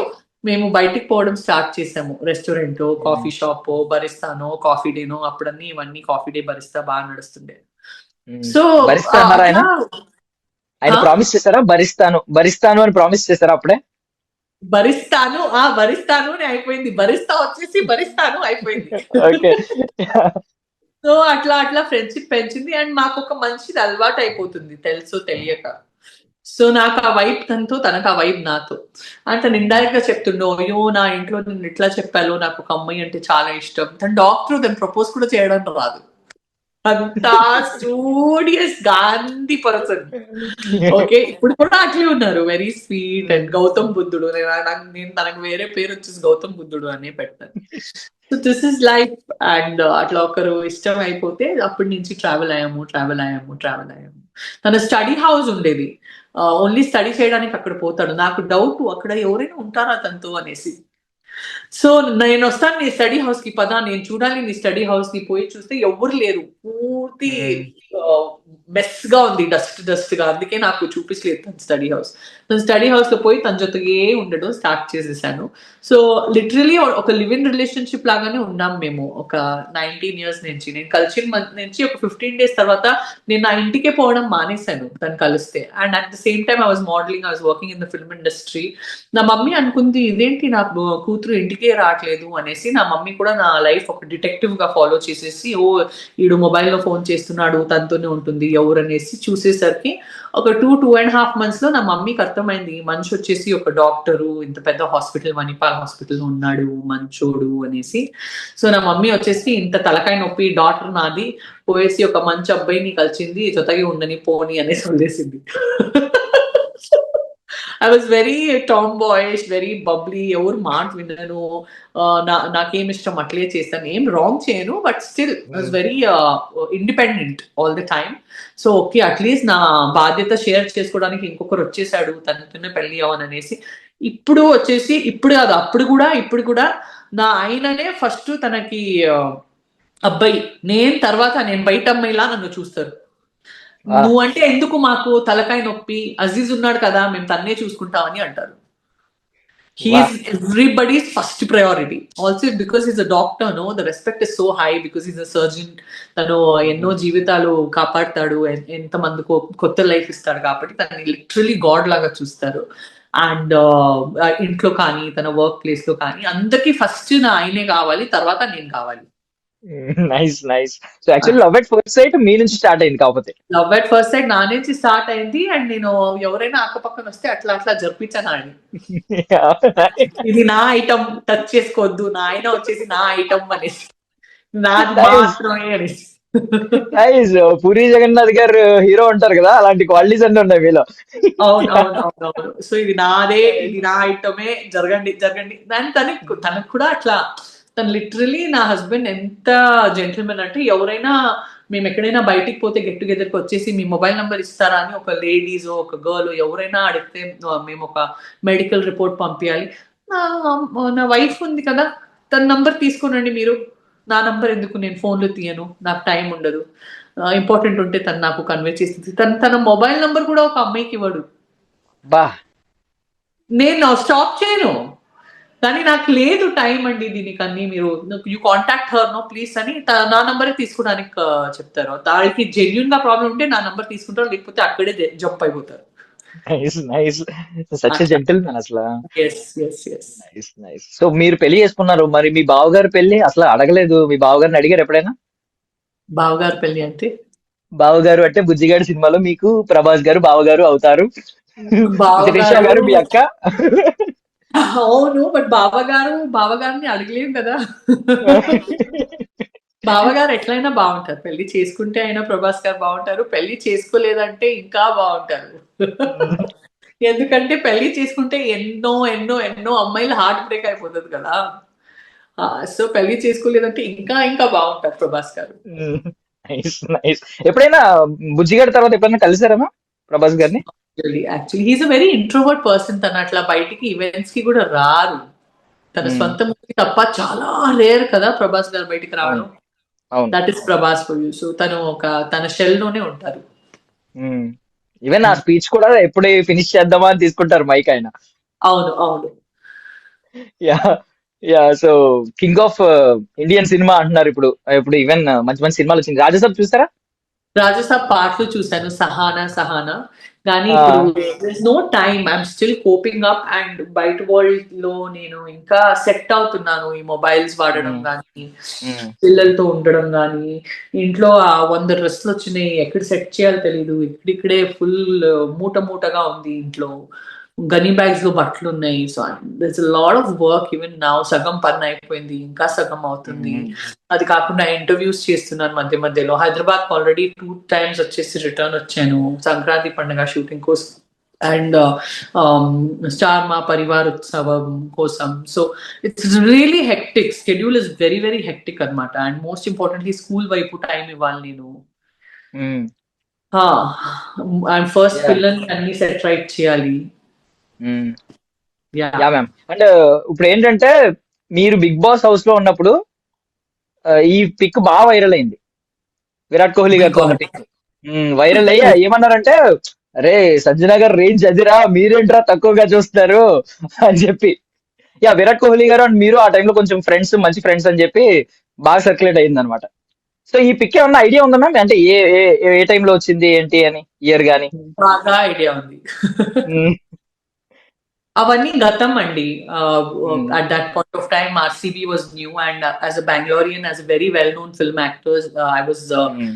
మేము బయటికి పోవడం స్టార్ట్ చేసాము. రెస్టారెంట్, కాఫీ షాప్, బరిస్తానో, కాఫీ డేనో, అప్పుడన్నీ ఇవన్నీ కాఫీ డే బరిస్తా బాగా నడుస్తుండే. సో భరిస్తా అన్నారా ఆయన? అట్లా ఆయన ప్రామిస్ చేశారా భరిస్తాను భరిస్తాను అని ప్రామిస్ చేశారా అప్పుడే? భరిస్తాను భరిస్తాను అని అయిపోయింది. భరిస్తా వచ్చేసి భరిస్తాను అయిపోయింది. ఓకే. సో అట్లా అట్లా ఫ్రెండ్షిప్ పెంచింది. అండ్ మాకు ఒక మంచిది అలవాటు అయిపోతుంది తెలుసో తెలియక. సో నాకు ఆ వైబ్ తనతో, తనకు ఆ వైబ్ నాతో. అంటే తను ఇండైరెక్ట్ గా చెప్తుండో, అయ్యో నా ఇంట్లో నేను ఎట్లా చెప్పాలో, నాకు ఒక అమ్మాయి అంటే చాలా ఇష్టం. తను డాక్టర్, తను ప్రపోజ్ కూడా చేయడం రాదు. అంతా స్టూడియస్ గాంధీ పర్సన్. ఓకే, ఇప్పుడు కూడా అట్లే ఉన్నారు, వెరీ స్వీట్. అండ్ గౌతమ్ బుద్ధుడు, నేను తనకు వేరే పేరు వచ్చేసి గౌతమ్ బుద్ధుడు అని పెట్టాను. So this is life. And అట్లా ఒకరు ఇష్టం అయిపోతే అప్పటి నుంచి ట్రావెల్ అయ్యాము. తన స్టడీ హౌస్ ఉండేది. ఓన్లీ స్టడీ చేయడానికి అక్కడ పోతాడు. నాకు డౌట్, అక్కడ ఎవరైనా ఉంటారా తనతో అనేసి. సో నేను వస్తాను నీ స్టడీ హౌస్ కి పదా, నేను చూడాలి నీ స్టడీ హౌస్ ని. పోయి చూస్తే ఎవ్వరు లేరు, పూర్తి మెస్ గా ఉంది, డస్ట్ గా. అందుకే నాకు చూపించలేదు తన స్టడీ హౌస్. తన స్టడీ హౌస్ లో పోయి తన జೊತೆಗೆ ఉండడం స్టార్ట్ చేసేసాను. సో లిటరలీ ఒక లివ్ ఇన్ రిలేషన్షిప్ లాగానే ఉన్నాం మేము ఒక 19 ఇయర్స్ నుంచి. నేను కలిసిన మంత్ నుంచి ఒక 15 days తర్వాత నేను నా ఇంటికే పోవడం మానేశాను తను కలిస్తే. And at the same time I was modelling, I was working in the film industry. నా మమ్మీ అనుకుంది, ఇదేంటి నా కూతురు ఇంటికే రావట్లేదు అనేసి. నా మమ్మీ కూడా నా లైఫ్ ఒక డిటెక్టివ్ గా ఫాలో చేసేసి, ఈడు మొబైల్లో ఫోన్ చేస్తున్నాడు, తనతోనే ఉంటుంది ఎవరు అనేసి చూసేసరికి ఒక 2.5 months లో నా మమ్మీకి అర్థమైంది, మనిషి వచ్చేసి ఒక డాక్టరు, ఇంత పెద్ద హాస్పిటల్, మణిపాల్ హాస్పిటల్ ఉన్నాడు, మంచోడు అనేసి. సో నా మమ్మీ వచ్చేసి, ఇంత తలకాయ నొప్పి, డాక్టర్ నాది, పోయేసి ఒక మంచి అబ్బాయిని కలిసింది, జొతగి ఉండని పోని అనేసి వదిలేసింది. I was very tomboyish, very bubbly, ఎవరు మాట వినను, నాకేం ఇష్టం అట్లే చేస్తాను, ఏం రాంగ్ చేయను, but still I was very independent all the time. So okay, at least నా బాధ్యత షేర్ చేసుకోవడానికి ఇంకొకరు వచ్చేసాడు, తనతోనే పెళ్లి అవ్వను అనేసి. ఇప్పుడు వచ్చేసి, ఇప్పుడు కాదు ఇప్పుడు కూడా నా ఆయననే ఫస్ట్ తనకి అబ్బాయి, నేను తర్వాత నేను బయట అమ్మాయిలా నన్ను చూస్తారు. నువ్వంటే ఎందుకు మాకు తలకాయ నొప్పి, అజీజ్ ఉన్నాడు కదా, మేము తన్నే చూసుకుంటామని అంటారు. He's everybody's first priority. Also because is a doctor, no, the respect is so high because is a surgeon. తను ఎన్నో జీవితాలు కాపాడతాడు, ఎంత మందికో కొత్త లైఫ్ ఇస్తాడు కాబట్టి తనని లిటరలీ గాడ్ లాగా చూస్తారు. అండ్ ఇంట్లో కానీ, తన వర్క్ ప్లేస్ లో కానీ, అందరికి ఫస్ట్ నా ఆయనే కావాలి, తర్వాత నేను కావాలి. Nice. So actually love at first sight మీ నుంచి స్టార్ట్ అయింది కాకపోతే. లవ్ ఎట్ ఫస్ట్ సైట్ నా నుంచి స్టార్ట్ అయింది. అండ్ నేను ఎవరైనా అక్కపక్కన వస్తే అట్లా జరిపించాను అని. ఇది నా ఐటమ్, టచ్ చేసుకోవద్దు, నా ఆయన వచ్చేసి నా ఐటమ్ అనేసి, నాది మాత్రమే అనేసి. నైస్. పూరి జగన్నాథ్ గారు హీరో ఉంటారు కదా, అలాంటి క్వాలిటీస్ అన్ని ఉన్నాయి మీలో. అవును, అవును, అవును, అవును. సో ఇది నాదే, ఇది నా ఐటమే, జరగండి జరగండి. దాని తనకు కూడా అట్లా, తను లిటరలీ నా హస్బెండ్ ఎంత జెంటిల్మెన్ అంటే, ఎవరైనా మేము ఎక్కడైనా బయటికి పోతే గెట్ టుగెదర్కి వచ్చేసి మీ మొబైల్ నెంబర్ ఇస్తారా అని ఒక లేడీస్ ఒక గర్ల్ ఎవరైనా అడిగితే మేము ఒక మెడికల్ రిపోర్ట్ పంపించాలి. నా నా వైఫ్ ఉంది కదా, తన నంబర్ తీసుకోనండి మీరు, నా నంబర్ ఎందుకు, నేను ఫోన్లు తీయను, నాకు టైం ఉండదు, ఇంపార్టెంట్ ఉంటే తను నాకు కన్వే చేస్తుంది. తన మొబైల్ నంబర్ కూడా ఒక అమ్మాయికి ఇవ్వడు. బా. నేను స్టాప్ చేయను, కానీ నాకు లేదు టైం అండి దీనికి అన్ని, మీరు you contact her no please అని నా నంబరే తీసుకోవడానికి చెప్తారు. దానికి జెన్యున్ గా ప్రాబ్లం ఉంటే నా నంబర్ తీసుకుంటారు, లేకపోతే అక్కడే జంప్ అయిపోతారు. Nice nice. సచ్ అట్లా. జెంటిల్మెన్ అసలు. Yes, yes, yes. Nice nice. So మీరు పెళ్లి చేసుకున్నారు, మరి మీ బావగారు పెళ్లి అసలు అడగలేదు, మీ బావగారిని అడిగారు ఎప్పుడైనా? బావగారు పెళ్లి అంటే బావగారు అంటే బుజ్జిగాడి సినిమాలో మీకు ప్రభాస్ గారు బావగారు అవుతారు, శిరీష బావగారు, గారు మీ అక్క. అవును, బట్ బావగారిని అడగలేము కదా. బావగారు ఎట్లయినా బాగుంటారు, పెళ్లి చేసుకుంటే అయినా ప్రభాస్ గారు బాగుంటారు, పెళ్లి చేసుకోలేదంటే ఇంకా బాగుంటారు. ఎందుకంటే పెళ్లి చేసుకుంటే ఎన్నో ఎన్నో ఎన్నో అమ్మాయిలు హార్ట్ బ్రేక్ అయిపోతుంది కదా. సో పెళ్లి చేసుకోలేదంటే ఇంకా ఇంకా బాగుంటారు ప్రభాస్ గారు. Nice nice. ఎప్పుడైనా బుజ్జిగాడి తర్వాత ఎప్పుడైనా కలిసారమ్మా ప్రభాస్ గారిని? Actually he's a very introvert person. తను అట్లా బయటికి ఈవెంట్స్ కి కూడా రారు. తన మ్మ్. సొంత మూవీ తప్ప చాలా రేర్ కదా ప్రభాస్ గారు బయటికి అవును రావడం. అవును. That is Prabhas for you. So తను తన షెల్ లోనే ఉంటారు. ఈవెన్ ఆ స్పీచ్ కూడా ఎప్పుడే ఫినిష్ చేద్దామా అని తీసుకుంటారు మైక్ ఆయన. అవును, అవును. Yeah yeah. So king of Indian cinema అంటున్నారు ఇప్పుడు. ఇప్పుడు ఈవెన్ మంచి మంచి సినిమాలు వచ్చింది. రాజసాబ్ చూస్తారా? రాజసాబ్ పాటలు చూశాను, సహానా సహానా. కానీ ఆ, ఇప్పుడు no time, I'm still coping up, and బయట వరల్డ్ లో నేను ఇంకా సెట్ అవుతున్నాను. ఈ మొబైల్స్ వాడడం మ్మ్, కానీ, మ్మ్, పిల్లలతో ఉండడం కానీ, ఇంట్లో ఆ 100 డ్రెస్సులు వచ్చినాయి, ఎక్కడ సెట్ చేయాలో తెలియదు, ఇక్కడిక్కడే ఫుల్ మూట మూటగా ఉంది ఇంట్లో, గనీ బ్యాగ్స్ లో బట్టలు ఉన్నాయి. So that's lot of work even నా, సగం పని అయిపోయింది, ఇంకా సగం అవుతుంది. మ్మ్, అది కాకుండా ఇంటర్వ్యూస్ చేస్తున్నాను మధ్య మధ్యలో. హైదరాబాద్ ఆల్రెడీ 2 times వచ్చేసి రిటర్న్ వచ్చాను సంక్రాంతి పండుగ షూటింగ్ కోసం, అండ్ స్టార్ మా పరివార్ ఉత్సవం కోసం. So it's really hectic, schedule is very very hectic అనమాట. అండ్ మోస్ట్ ఇంపార్టెంట్లీ స్కూల్ వైపు టైం ఇవ్వాలి నేను. మ్మ్. And first yeah. పిల్లల్ని అన్ని సెట్ రైట్ చేయాలి. మ్మ్. యా. Yeah ma'am. అండ్ ఇప్పుడు ఏంటంటే మీరు బిగ్ బాస్ హౌస్ లో ఉన్నప్పుడు ఈ పిక్ బాగా వైరల్ అయింది, విరాట్ కోహ్లీ మై గారితో ఉన్న గాడ్. పిక్. వైరల్ అయ్యి ఏమన్నారంటే, అరే సంజన గారు రేంజ్ అదిరా, మీరేంట్రా తక్కువగా చూస్తారు అని చెప్పి. యా, విరాట్ కోహ్లీ గారు అండ్ మీరు ఆ టైంలో కొంచెం ఫ్రెండ్స్, మంచి ఫ్రెండ్స్ అని చెప్పి బాగా సర్క్యులేట్ అయింది అనమాట. సో ఈ పిక్ ఏమన్నా ఐడియా ఉందా మ్యామ్? అంటే ఏ ఏ ఏ టైంలో వచ్చింది ఏంటి అని, ఇయర్ గాని? బాగా ఐడియా ఉంది. మ్మ్. అవన్నీ గతం అండి. మ్మ్. At that point of time, RCB was new, and as a Bangalorean, as a very well-known film actor, I was hmm.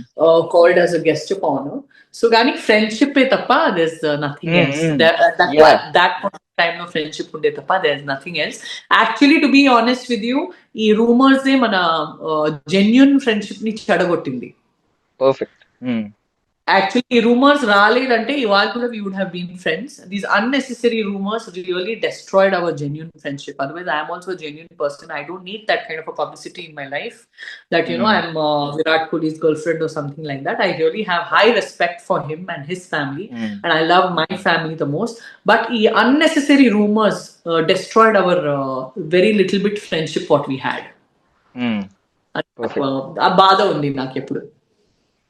called as a guest of honor. So, కానీ ఫ్రెండ్షిప్ తప్ప there's nothing hmm. else. Hmm. Yeah. At that point of time లో friendship ఉండే తప్ప there's nothing else. Actually, to be honest with you, ఈ rumours మన genuine friendship ని చెడగొట్టింది. Perfect. Actually, rumors రాలేదంటే ఇవాళ కూడా we would have been friends. These unnecessary rumors really destroyed our genuine friendship. Otherwise, I am also a genuine person. I don't need that kind of a publicity in my life. That I'm Virat Kohli's girlfriend or something like that. I really have high respect for him and his family, and I love my family the most. But unnecessary rumors destroyed our very little bit friendship what we had. Perfect. ఆ బాధ ఉంది నాకు ఎప్పుడు.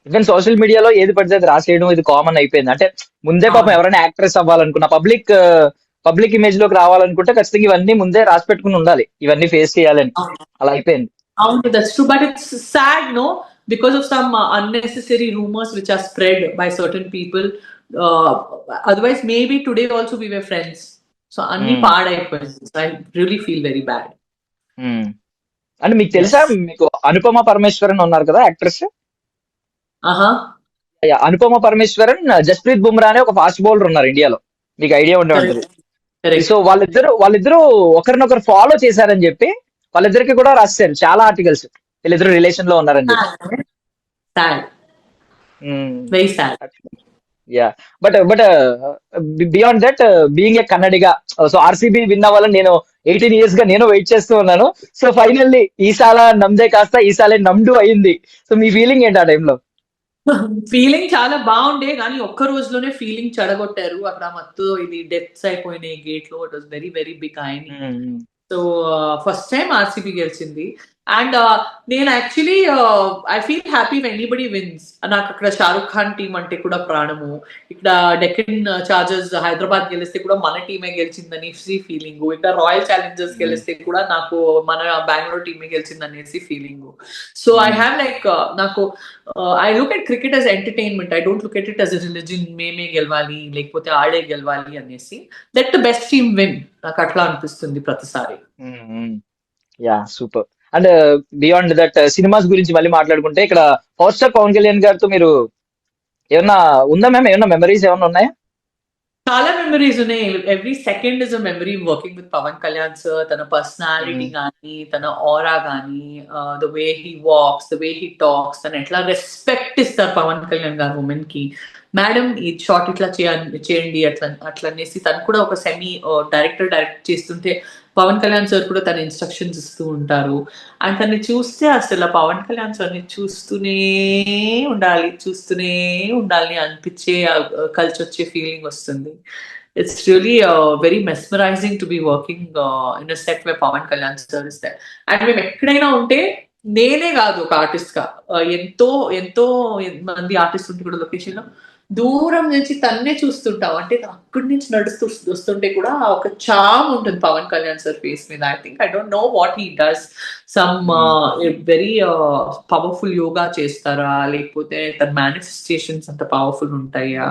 Even social మీడియాలో ఏది పడితే అది రాసేయడం ఇది కామన్ అయిపోయింది. అంటే ముందే పాపం ఎవరైనా యాక్ట్రెస్ అవ్వాలనుకున్న, పబ్లిక్ ఇమేజ్ లోకి రావాలనుకుంటే ఖచ్చితంగా ఇవన్నీ ముందే రాసి పెట్టుకుని ఉండాలి, ఇవన్నీ ఫేస్ చేయాలని. అలా అయిపోయింది. అవును, that's true, but it's sad, no? Because of some unnecessary rumors which are spread by certain people. Uh, Otherwise, maybe today also we were friends. So, anni paadaipoyindi. So, I really feel very bad. అంటే మీకు తెలుసా, Yes. మీకు అనుపమ పరమేశ్వరన్ ఉన్నారు కదా actress, Uh-huh. Anupama Parameswaran, Jasprit Bumrah అనే ఒక fast bowler ఉన్నారు ఇండియాలో, మీకు ఐడియా ఉండే Correct. ఉంటుంది. Correct. సో వాళ్ళిద్దరు ఒకరినొకరు ఫాలో చేశారని చెప్పి వాళ్ళిద్దరికి కూడా రాశారు చాలా ఆర్టికల్స్, వీళ్ళిద్దరు రిలేషన్ లో ఉన్నారని చెప్పి. Sad, very sad. Yeah but beyond that being a Kannadiga, so RCB win అవ్వాలని నేను 18 years గా నేను వెయిట్ చేస్తూ ఉన్నాను. సో ఫైనల్లీ ఈసాల నమ్దే కాస్త ఈసాలే నమ్డు అయింది. సో మీ ఫీలింగ్ ఏంటి ఆ టైంలో? ఫీలింగ్ చాలా బాగుండే, కానీ ఒక్క రోజులోనే ఫీలింగ్ చెడగొట్టారు. అక్కడ మొత్తం ఇది డెత్స్ అయిపోయినాయి గేట్ లో. It was very very big అయిన. సో ఫస్ట్ టైం ఆర్సీబీ గెలిచింది. అండ్ నేను actually I feel happy when anybody wins. నాకు అక్కడ షారుఖ్ ఖాన్ టీం అంటే కూడా ప్రాణము. ఇక్కడ డెక్కన్ చార్జర్స్ హైదరాబాద్ గెలిస్తే కూడా మన టీమే గెలిచిందనేసి ఫీలింగ్. ఇక్కడ రాయల్ ఛాలెంజర్స్ గెలిస్తే కూడా నాకు మన బెంగళూరు టీమే గెలిచిందనేసి feeling. So I have like, నాకు I look at cricket as entertainment. I don't look at it as a religion, మేమే గెలవాలి లేకపోతే ఆడే గెలవాలి అనేసి. That the best team win, నాకు అట్లా అనిపిస్తుంది ప్రతిసారి. Yeah super. And beyond that cinemas గురించి మళ్ళీ మాట్లాడుకుంటే, ఇక్కడ పవర్ స్టార్ పవన్ కళ్యాణ్ గారితో మీరు ఏమన్నా ఉందా మ్యామ్? ఏమన్నా మెమరీస్ ఏమన్నా ఉన్నాయా? చాలా మెమరీస్ ఉన్నాయి. Every second is a memory working with Pawan Kalyan sir. తన పర్సనాలిటీ కానీ, తన ఆరా కానీ, the way he walks, the way he talks, తను ఎట్లా రెస్పెక్ట్ ఇస్తారు పవన్ కళ్యాణ్ గారు ఉమెన్ కి. మేడం ఈ షార్ట్ ఇట్లా చేయండి అట్లా అట్లా అనేసి. తను కూడా ఒక సెమీ డైరెక్టర్ డైరెక్ట్ చేస్తుంటే పవన్ కళ్యాణ్ సార్ కూడా తన ఇన్స్ట్రక్షన్స్ ఇస్తూ ఉంటారు. అండ్ తన్ని చూస్తే అసలు పవన్ కళ్యాణ్ సార్ని చూస్తూనే ఉండాలి అనిపించే కలిసి వచ్చే ఫీలింగ్ వస్తుంది. It's really very mesmerising to be working in a set way Pawan Kalyan sir is that. And మేము ఎక్కడైనా ఉంటే, నేనే కాదు ఒక ఆర్టిస్ట్ గా, ఎంతో ఎంతో మంది ఆర్టిస్ట్ ఉంటే కూడా లొకేషన్ లో దూరం నుంచి తన్నే చూస్తుంటాం. అంటే అక్కడి నుంచి నడుస్తూ వస్తుంటే కూడా ఒక చామ్ ఉంటుంది పవన్ కళ్యాణ్ సార్ ఫేస్ మీద. I think, I don't know what he does. Some very powerful yoga చేస్తారా, లేకపోతే తన మేనిఫెస్టేషన్స్ అంత పవర్ఫుల్ ఉంటాయా,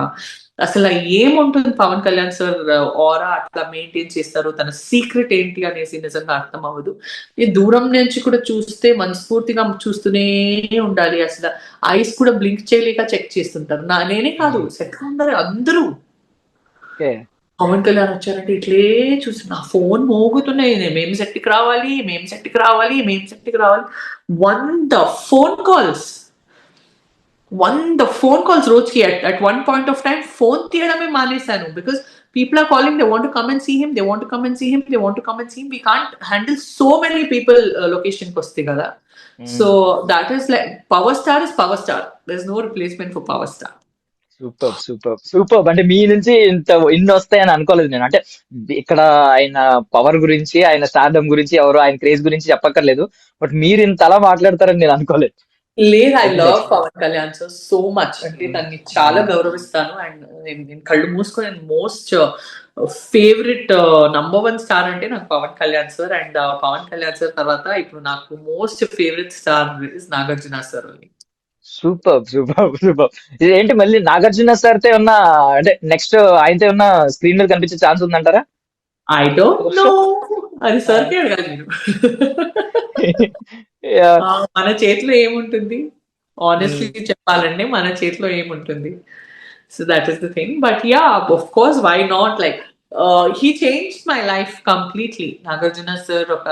అసలు ఏముంటుంది పవన్ కళ్యాణ్ సార్ ఆరా అట్లా మెయింటైన్ చేస్తారు, తన సీక్రెట్ ఏంటి అనేసి నిజంగా అర్థం అవ్వదు. ఈ దూరం నుంచి కూడా చూస్తే మనస్ఫూర్తిగా చూస్తూనే ఉండాలి. అసలు ఐస్ కూడా బ్లింక్ చేయలేక చెక్ చేస్తుంటారు. నేనే కాదు, సెట్ అందరూ పవన్ కళ్యాణ్ వచ్చారంటే ఇట్లే చూసి నా ఫోన్ మోగుతున్నాయి. మేము సెట్కి రావాలి 100 ఫోన్ కాల్స్ రోజుకి. At one point of time phone తీయడమే మానేశాను. Because people are calling, they want to come and see him, we can't handle so many people location ki vaste kada. So that is like, power star is power star, there's no replacement for power star. Super. అంటే మీ నుంచి ఇన్ని వస్తాయని అనుకోలేదు నేను. అంటే ఇక్కడ ఆయన power గురించి, ఆయన స్టార్డమ్ గురించి, ఎవరు ఆయన క్రేజ్ గురించి చెప్పక్కర్లేదు. బట్ మీరు ఇంత అలా మాట్లాడతారని నేను అనుకోలేదు. లేదు, I love Pawan Kalyan sir so much. అంటే దాన్ని చాలా గౌరవిస్తాను. అండ్ నేను కళ్ళు మూసుకొని మోస్ట్ ఫేవరెట్ నంబర్ 1 స్టార్ అంటే నాకు Pawan Kalyan sir. And Pawan Kalyan sir తర్వాత ఇప్పుడు నాకు most favourite star is Nagarjuna sir. Super. ఏంటి మళ్ళీ నాగార్జున సార్ తో ఉన్న, అంటే నెక్స్ట్ ఆయనతో ఉన్న స్క్రీన్ మీద కనిపించే ఛాన్స్ ఉందంటారా? ఐ డోంట్ నో, అది సర్కే అడగాలి మీరు. మన చేతిలో ఏముంటుంది, ఆనెస్ట్లీ చెప్పాలంటే మన చేతిలో ఏముంటుంది. So that is the thing. But yeah, of course, why not, like he changed my life completely. Nagarjuna sir ఒక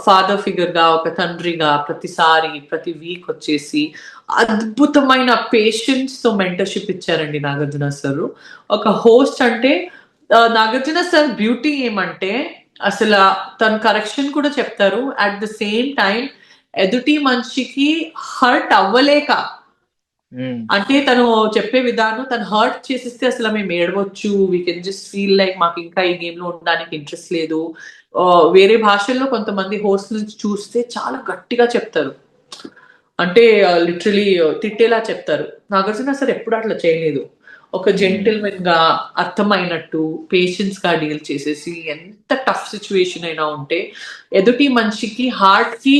ఫాదర్ ఫిగర్ గా, ఒక తండ్రిగా ప్రతి వీక్ వచ్చేసి అద్భుతమైన పేషెన్స్ తో మెంటర్షిప్ ఇచ్చారండి నాగార్జున సార్. ఒక హోస్ట్ అంటే నాగార్జున సార్ బ్యూటీ ఏమంటే, అసలు తన కరెక్షన్ కూడా చెప్తారు. అట్ ద సేమ్ టైం ఎదుటి మనిషికి హర్ట్ అవ్వలేక, అంటే తను చెప్పే విధానం, తను హర్ట్ చేసిస్తే అసలు మేము ఏడవచ్చు, we can just feel like మాకు ఇంకా ఈ గేమ్ లో ఉండడానికి ఇంట్రెస్ట్ లేదు. వేరే భాషల్లో కొంతమంది హోస్ట్ నుంచి చూస్తే చాలా గట్టిగా చెప్తారు, అంటే లిటరలీ తిట్టేలా చెప్తారు. నాగార్జున సార్ ఎప్పుడు అట్లా చేయలేదు. ఒక జెంటిల్మెన్ గా, అర్థమైనట్టు, పేషెన్స్ గా డీల్ చేసేసి, ఎంత టఫ్ సిచ్యువేషన్ అయినా ఉంటే ఎదుటి మనిషికి హార్ట్ కి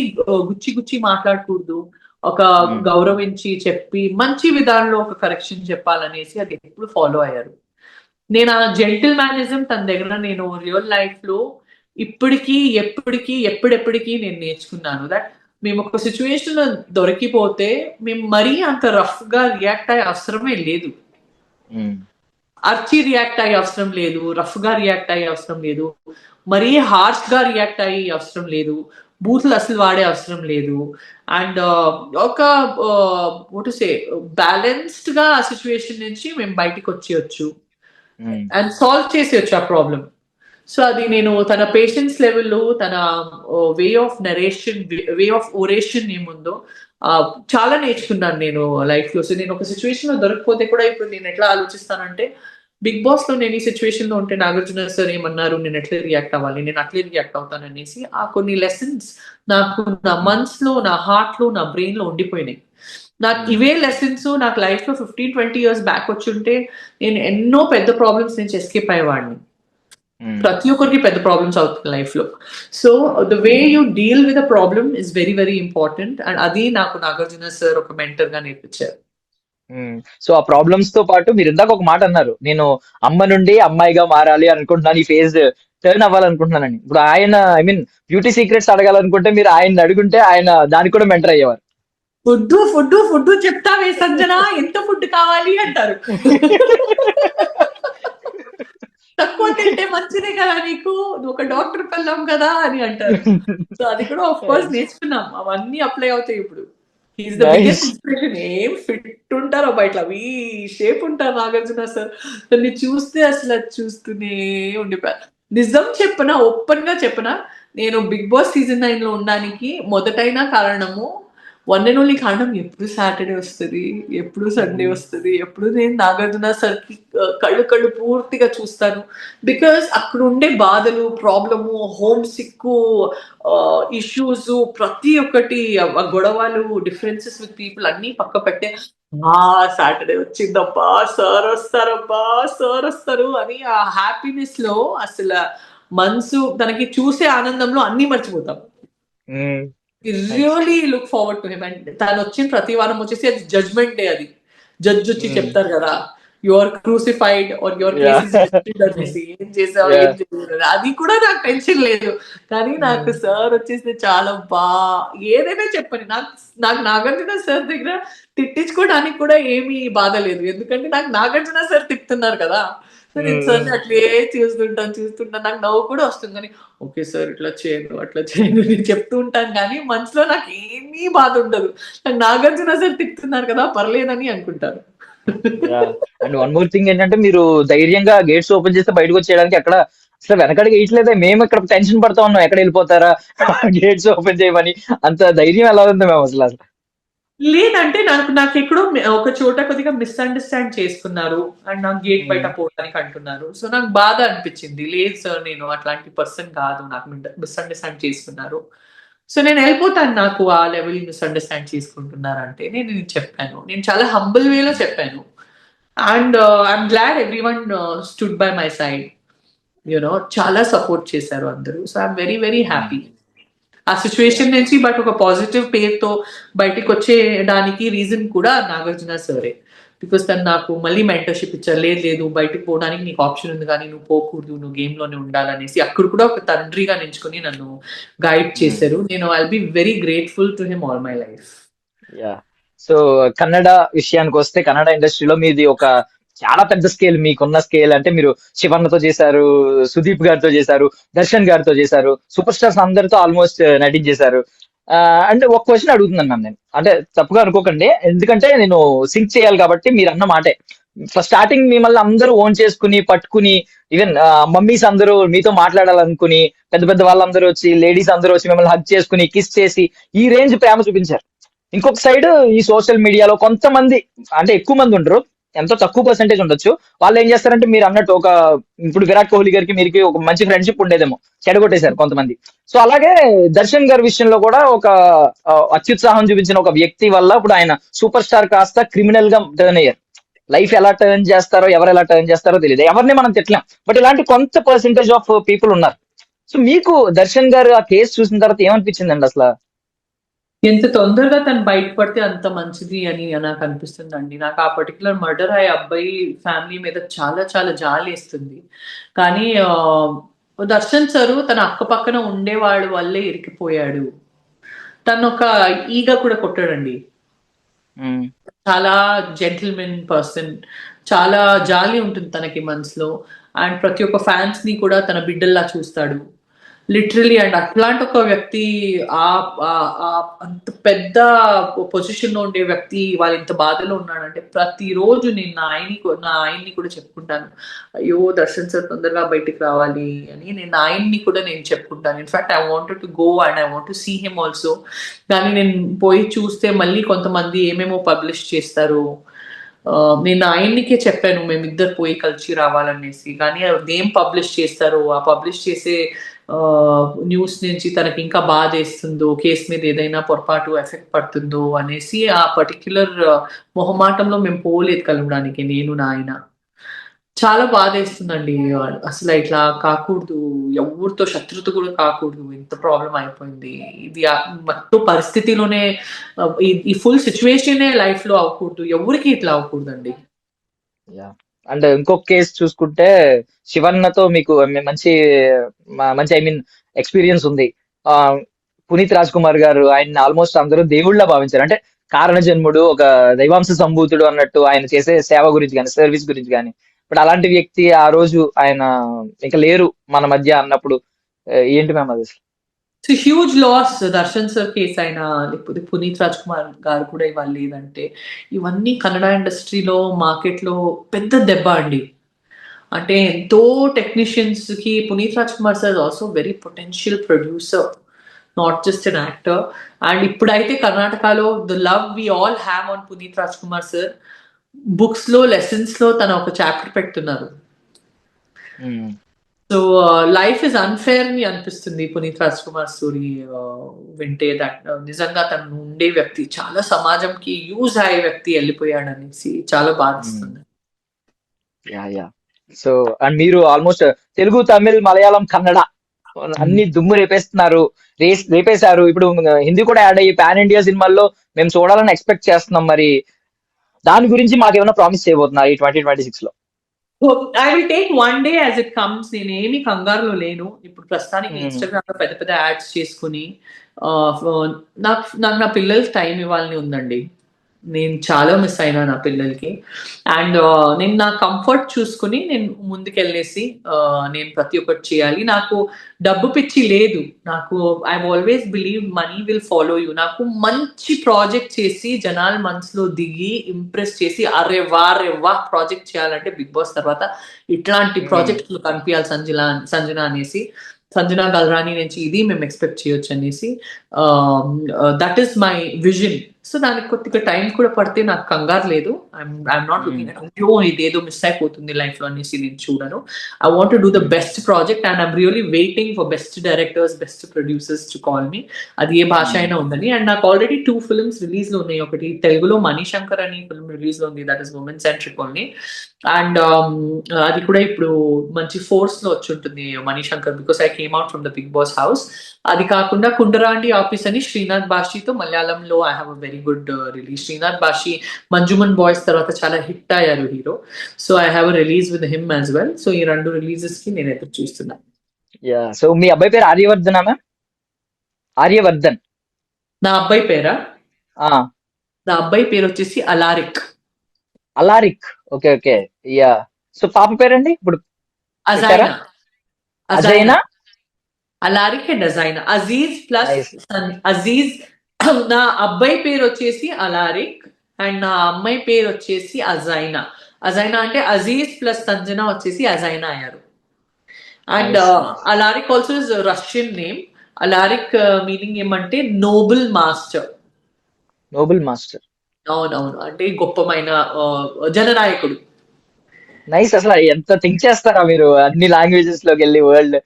గుచ్చి మాట్లాడకూడదు, ఒక గౌరవించి చెప్పి మంచి విధానంలో ఒక కరెక్షన్ చెప్పాలనేసి అది ఎప్పుడు ఫాలో అయ్యారు. నేను ఆ జెంటిల్ మేనిజం తన దగ్గర నేను రియల్ లైఫ్ లో ఎప్పుడెప్పటికీ నేను నేర్చుకున్నాను. దట్ మేము ఒక సిచ్యువేషన్ లో దొరికిపోతే మేము మరీ అంత రఫ్ గా రియాక్ట్ అయ్యే అవసరమే లేదు. అర్చి రియాక్ట్ అయ్యే అవసరం లేదు, రఫ్ గా రియాక్ట్ అయ్యే అవసరం లేదు, మరీ హార్ష్ గా రియాక్ట్ అయ్యే అవసరం లేదు. బూతులు అసలు వాడే అవసరం లేదు. అండ్ ఒక వాట్ సే బ్యాలెన్స్డ్ గా ఆ సిచ్యువేషన్ నుంచి మేము బయటికి వచ్చేయచ్చు అండ్ సాల్వ్ చేసేయచ్చు ఆ ప్రాబ్లం. సో అది నేను తన పేషెన్స్ లెవెల్, తన way of narration, way of oration ఏముందో చాలా నేర్చుకున్నాను నేను లైఫ్ లో. సో నేను ఒక సిచ్యువేషన్ లో దొరకపోతే కూడా ఇప్పుడు నేను ఎట్లా ఆలోచిస్తానంటే, బిగ్ బాస్ లో నేను ఈ సిచ్యువేషన్ లో ఉంటే నాగార్జున సార్ ఏమన్నారు, నేను ఎట్లా రియాక్ట్ అవ్వాలి, నేను అట్లే రియాక్ట్ అవుతాను అనేసి ఆ కొన్ని లెసన్స్ నాకు నా మనసులో, నా హార్ట్ లో, నా బ్రెయిన్ లో ఉండిపోయినాయి. నాకు ఇవే లెసన్స్ నాకు లైఫ్ లో 15-20 years బ్యాక్ వచ్చి ఉంటే నేను ఎన్నో పెద్ద ప్రాబ్లమ్స్ నుంచి ఎస్కేప్ అయ్యేవాడిని. ప్రతి ఒక్కరికి పెద్ద ప్రాబ్లమ్స్ అవుతుంది లైఫ్ లో. So the way you deal with a problem is very very important. And అది నాకు నాగార్జున సార్ ఒక మెంటర్ గా నేర్పించారు. సో ఆ ప్రాబ్లమ్స్ తో పాటు మీరు ఇందాక ఒక మాట అన్నారు, నేను అమ్మ నుండి అమ్మాయిగా మారాలి అనుకుంటున్నాను, ఈ ఫేజ్ టర్న్ అవ్వాలనుకుంటున్నానని. ఇప్పుడు ఆయన ఐ మీన్ బ్యూటీ సీక్రెట్స్ అడగాలనుకుంటే మీరు ఆయన అడుగుంటే ఆయన దానికి కూడా మెంటర్ అయ్యేవారు. ఫుడ్ ఫుడ్ ఫుడ్ చెప్తావే సంజన, ఎంత ఫుడ్ కావాలి అంటారు. తక్కువ తింటే మంచిదే కదా నీకు, నువ్వు ఒక డాక్టర్ పెళ్ళాం కదా అని అంటారు. సో అది కూడా ఆఫ్ కోర్స్ నేర్చుకున్నాం, అవన్నీ అప్లై అవుతాయి ఇప్పుడు. He's the biggest inspiration. ఏం ఫిట్ ఉంటారో బయట, ఈ షేప్ ఉంటారు నాగార్జున సార్. దాన్ని చూస్తే అసలు అది చూస్తూనే ఉండిపోయారు. నిజం చెప్పనా, ఓపెన్ గా చెప్పనా, నేను బిగ్ బాస్ సీజన్ 9 లో ఉండడానికి మొదటైన కారణము, వన్ అండ్ ఓన్లీ కారణం, ఎప్పుడు సాటర్డే వస్తుంది, ఎప్పుడు సండే వస్తుంది, ఎప్పుడు నేను నాగార్జున సార్కి కళ్ళు కళ్ళు పూర్తిగా చూస్తాను. బికాస్ అక్కడ ఉండే బాధలు, ప్రాబ్లము, హోమ్ సిక్కు, ఇష్యూస్, ప్రతి ఒక్కటి గొడవలు, డిఫరెన్సెస్ విత్ పీపుల్ అన్ని పక్క పెట్టే, సాటర్డే వచ్చిందబ్బా, సార్ వస్తారబ్బా, సార్ వస్తారు అని ఆ హ్యాపీనెస్ లో అసలు మనసు తనకి చూసే ఆనందంలో అన్ని మర్చిపోతాం. Really look forward to him. And తను వచ్చిన ప్రతి వారం వచ్చేసి అది జడ్జ్మెంట్ డే, అది జడ్జ్ వచ్చి చెప్తారు కదా, your crucified are your case ఏం చేసావు, ఏం చేయలేదు, అది కూడా నాకు టెన్షన్ లేదు. కానీ నాకు సార్ వచ్చేసి చాలా ఏదైనా చెప్పని, నాకు నాగార్జున సార్ దగ్గర తిట్టించుకోవడానికి కూడా ఏమీ బాధ లేదు, ఎందుకంటే నాకు నాగార్జున సార్ తిప్పుతున్నారు కదా. సో నేను సార్ అట్లే చూస్తుంటాను, నాకు నవ్వు కూడా వస్తుంది. కానీ ఓకే సార్ ఇట్లా చేయను, అట్లా చేయను నేను చెప్తూ ఉంటాను, కానీ మనసులో నాకు ఏమీ బాధ ఉండదు. నాకు నాగార్జున సార్ తిప్పుతున్నారు కదా, పర్లేదని అనుకుంటారు. అండ్ వన్ మోర్ థింగ్ ఏంటంటే, మీరు ధైర్యంగా గేట్స్ ఓపెన్ చేస్తే బయటకు వచ్చేయడానికి అక్కడ అసలు వెనకడికి వేయట్లేదే, మేము ఇక్కడ టెన్షన్ పడతా ఉన్నాం ఎక్కడ వెళ్ళిపోతారా గేట్స్ ఓపెన్ చేయమని. అంత ధైర్యం ఎలా ఉంది మేము అసలు? లేదంటే నాకు ఎక్కడో ఒక చోట కొద్దిగా మిస్అండర్స్టాండ్ చేసుకున్నారు అండ్ నాకు గేట్ బయట పోవడానికి అంటున్నారు. సో నాకు బాధ అనిపించింది, లేదు సార్ నేను అట్లాంటి పర్సన్ కాదు, నాకు మిస్అండర్స్టాండ్ చేసుకున్నారు, సో నేను వెళ్ళిపోతాను, నాకు ఆ లెవెల్ మిస్అండర్స్టాండ్ చేసుకుంటున్నారంటే నేను చెప్పాను, నేను చాలా హంబుల్ వేలో చెప్పాను. And I'm glad every one stood by my side, you know చాలా సపోర్ట్ చేశారు అందరూ. So I'm very very happy ఆ సిచ్యువేషన్ నుంచి. బట్ ఒక పాజిటివ్ పేరుతో బయటికి వచ్చేయడానికి రీజన్ కూడా నాగార్జున సరే. బికాస్ తను నాకు మళ్ళీ మెంటర్షిప్ ఇచ్చారు, లేదు బయటకు పోవడానికి నీకు ఆప్షన్ ఉంది కానీ నువ్వు పోకూడదు, నువ్వు గేమ్ లోనే ఉండాలనేసి అక్కడ కూడా ఒక తండ్రిగా నించుకొని నన్ను గైడ్ చేశారు. నేను I'll be very grateful to him all my life. So Kannada విషయానికి వస్తే, కన్నడ ఇండస్ట్రీలో మీది ఒక చాలా పెద్ద స్కేల్, మీకున్న స్కేల్ అంటే మీరు శివన్నతో చేశారు, సుదీప్ గారితో చేశారు, దర్శన్ గారితో చేశారు, సూపర్ స్టార్స్ అందరితో ఆల్మోస్ట్ నటించేశారు. అంటే ఒక క్వశ్చన్ అడుగుతున్నాను మ్యామ్ నేను, అంటే తప్పుగా అనుకోకండి, ఎందుకంటే నేను సింక్ చేయాలి కాబట్టి. మీరు అన్న మాటే, ఫస్ట్ స్టార్టింగ్ మిమ్మల్ని అందరూ ఓన్ చేసుకుని పట్టుకుని, ఈవెన్ మమ్మీస్ అందరూ మీతో మాట్లాడాలనుకుని, పెద్ద పెద్ద వాళ్ళందరూ వచ్చి, లేడీస్ అందరూ వచ్చి మిమ్మల్ని హగ్ చేసుకుని కిస్ చేసి ఈ రేంజ్ ప్రేమ చూపించారు. ఇంకొక సైడ్ ఈ సోషల్ మీడియాలో కొంతమంది, అంటే ఎక్కువ మంది ఉండరు, ఎంతో తక్కువ పర్సెంటేజ్ ఉండొచ్చు, వాళ్ళు ఏం చేస్తారంటే మీరు అన్నట్టు ఒక, ఇప్పుడు విరాట్ కోహ్లీ గారికి మీకు ఒక మంచి ఫ్రెండ్షిప్ ఉండేదేమో, చెడగొట్టేశారు కొంతమంది. సో అలాగే దర్శన్ గారి విషయంలో కూడా ఒక అత్యుత్సాహం చూపించిన ఒక వ్యక్తి వల్ల ఇప్పుడు ఆయన సూపర్ స్టార్ కాస్త క్రిమినల్ గా టర్న్ అయ్యారు. లైఫ్ ఎలా టర్న్ చేస్తారో, ఎవరు ఎలా టర్న్ చేస్తారో తెలియదు, ఎవరిని మనం తిట్టలేం, బట్ ఇలాంటి కొంత పర్సెంటేజ్ ఆఫ్ పీపుల్ ఉన్నారు. సో మీకు దర్శన్ గారు ఆ కేసు చూసిన తర్వాత ఏమనిపించిందండి అసలు? ఎంత తొందరగా తను బయటపడితే అంత మంచిది అని నాకు అనిపిస్తుందండి. నాకు ఆ పర్టికులర్ మర్డర్ అయ్యే అబ్బాయి ఫ్యామిలీ మీద చాలా చాలా జాలి వేస్తుంది. కానీ దర్శన్ సారు తన అక్క పక్కన ఉండేవాడు వల్లే ఇరికిపోయాడు. తను ఒక ఈగ కూడా కొట్టాడండి, చాలా జెంటిల్మెన్ పర్సన్, చాలా జాలి ఉంటుంది తనకి మనసులో. అండ్ ప్రతి ఒక్క ఫ్యాన్స్ ని కూడా తన బిడ్డల్లా చూస్తాడు. లిటరలీ అండ్ అట్లాంటి ఒక వ్యక్తి అంత పెద్ద పొజిషన్ లో ఉండే వ్యక్తి వాళ్ళు ఇంత బాధలో ఉన్నాడంటే ప్రతిరోజు నేను నా ఆయన్ని కూడా చెప్పుకుంటాను, అయ్యో దర్శన్ సార్ తొందరగా బయటికి రావాలి అని నేను నా ఆయన్ని కూడా నేను చెప్పుకుంటాను. In fact I wanted to go and I want to see him also. కానీ నేను పోయి చూస్తే మళ్ళీ కొంతమంది ఏమేమో పబ్లిష్ చేస్తారు. నేను ఆయన్నికే చెప్పాను మేమిద్దరు పోయి కలిసి రావాలనేసి, కానీ అదేం పబ్లిష్ చేస్తారో, ఆ పబ్లిష్ చేసే న్యూస్ నుంచి తనకి ఇంకా బాధ వేస్తుందో, కేసు మీద ఏదైనా పొరపాటు ఎఫెక్ట్ పడుతుందో అనేసి ఆ పర్టిక్యులర్ మొహమాటంలో మేము పోలేదు కలవడానికి, నేను నా ఆయన. చాలా బాధేస్తుందండి. అసలు ఇట్లా కాకూడదు, ఎవరితో శత్రుత కూడా కాకూడదు, ఇంత ప్రాబ్లం అయిపోయింది. ఇది మొత్తం పరిస్థితిలోనే ఈ ఫుల్ సిచ్యువేషనే లైఫ్ లో అవ్వకూడదు, ఎవరికి ఇట్లా అవ్వకూడదండి. అండ్ ఇంకొక కేసు చూసుకుంటే శివన్నతో మీకు మంచి మంచి ఐ మీన్ ఎక్స్పీరియన్స్ ఉంది. పునీత్ రాజ్ కుమార్ గారు ఆయన ఆల్మోస్ట్ అందరూ దేవుళ్ళ భావించారు. అంటే కారణ జన్ముడు, ఒక దైవాంశ సంభూతుడు అన్నట్టు ఆయన చేసే సేవ గురించి కానీ సర్వీస్ గురించి కానీ. బట్ అలాంటి వ్యక్తి ఆ రోజు ఆయన ఇంకా లేరు మన మధ్య అన్నప్పుడు ఏంటి మ్యామ్ అది? Huge loss. Darshan sir case అయినా లేకపోతే పునీత్ రాజ్ కుమార్ గారు కూడా ఇవాళ లేదంటే ఇవన్నీ కన్నడ ఇండస్ట్రీలో మార్కెట్లో పెద్ద దెబ్బ అండి. అంటే ఎంతో టెక్నీషియన్స్ కి Puneeth Raj Kumar sir also very potential producer, not just an actor. And ఇప్పుడైతే కర్ణాటకలో the love we all have on Puneeth Raj Kumar sir, books లో లెసన్స్ లో తన ఒక చాప్టర్ పెడుతున్నారు. సో లైఫ్ ఇస్ అన్ఫేర్ అని అనిపిస్తుంది పునీత్ రాజ్ కుమార్ స్టోరీ వింటే. దట్ నిజంగా తను ఉండే వ్యక్తి చాలా సమాజంకి యూజ్ అయ్యే వ్యక్తి వెళ్ళిపోయాడు అనేసి చాలా బాధిస్తుంది. సో అండ్ మీరు ఆల్మోస్ట్ తెలుగు, తమిళ్, మలయాళం, కన్నడ అన్ని దుమ్ము రేపేస్తున్నారు, రేపేశారు. ఇప్పుడు హిందీ కూడా యాడ్ అయ్యి పాన్ ఇండియా సినిమాల్లో మేము చూడాలని ఎక్స్పెక్ట్ చేస్తున్నాం. మరి దాని గురించి మాకేమైనా ప్రామిస్ చేయబోతున్నారు ఈ 2026 లో? I will take one day as it comes. నేను ఏమి కంగారులో లేను. ఇప్పుడు ప్రస్తుతానికి ఇన్స్టాగ్రామ్ లో పెద్ద పెద్ద యాడ్స్ చేసుకుని నాకు నా పిల్లలకి టైం ఇవ్వాలని ఉందండి. నేను చాలా మిస్ అయినా నా పిల్లలకి. అండ్ నేను నా కంఫర్ట్ చూసుకుని నేను ముందుకెళ్ళేసి నేను ప్రతి ఒక్కటి చేయాలి. నాకు డబ్బు పిచ్చి లేదు. నాకు I always believe money will follow you. నాకు మంచి ప్రాజెక్ట్ చేసి జనాల మనసులో దిగి ఇంప్రెస్ చేసి అరే వా ప్రాజెక్ట్ చేయాలంటే బిగ్ బాస్ తర్వాత ఇట్లాంటి ప్రాజెక్టులు కనిపించాలి సంజన అనేసి, సంజన గల్రాని నుంచి ఇది మేము ఎక్స్పెక్ట్ చేయొచ్చు అనేసి that is my vision. So దానికి కొద్దిగా టైం కూడా పడితే నాకు కంగారు లేదు. ఐఎమ్ నాట్ లుకింగ్ అట్ అయ్యో ఇదేదో మిస్ అయిపోతుంది లైఫ్ లో అనేసి నేను చూడను. I want to do the best project and I'm really waiting for best directors, best producers to call me. అది ఏ భాష అయినా ఉందని. అండ్ నాకు ఆల్రెడీ 2 ఫిల్మ్స్ రిలీజ్ లో ఉన్నాయి. ఒకటి తెలుగులో మణిశంకర్ అని ఫిల్మ్ రిలీజ్ లో ఉంది, that is women centric only. And అది కూడా ఇప్పుడు మంచి ఫోర్స్ లో వచ్చి ఉంటుంది Manishankar, because I came out from the Bigg Boss house. అది కాకుండా కుండరాండి ఆఫీస్ అని శ్రీనాథ్ బాషితో మలయాళంలో I have a very good release. Srinath Bhasi Manjummel Boys తర్వాత చాలా హిట్ అయ్యారు hero. So I have release with him as well. So ఈ 2 రిలీజెస్ కి నేను ఎదురు చూస్తున్నా. సో మీ అబ్బాయి పేరు ఆర్యవర్ధన్? ఆర్యవర్ధన్ నా అబ్బాయి పేరా? నా అబ్బాయి పేరు వచ్చేసి Alaric. Okay okay. Yeah. So పాప పేరండి ఇప్పుడు? Azaina. Alaric and Azaina. Aziz plus Aziz. నా అబ్బాయి పేరు వచ్చేసి అలారిక్ అండ్ నా అమ్మాయి పేరు వచ్చేసి అజైనా. అజైనా అంటే అజీజ్ ప్లస్ సంజన వచ్చేసి అజైనా అయ్యారు. And Alaric also is Russian name. Alaric meaning ఏమంటే నోబుల్ మాస్టర్. అవునవును, అంటే గొప్పమైన జననాయకుడు. నైస్. అసలు ఎంత థింక్ చేస్తారా మీరు అన్ని లాంగ్వేజెస్ లోకి వెళ్ళి వరల్డ్?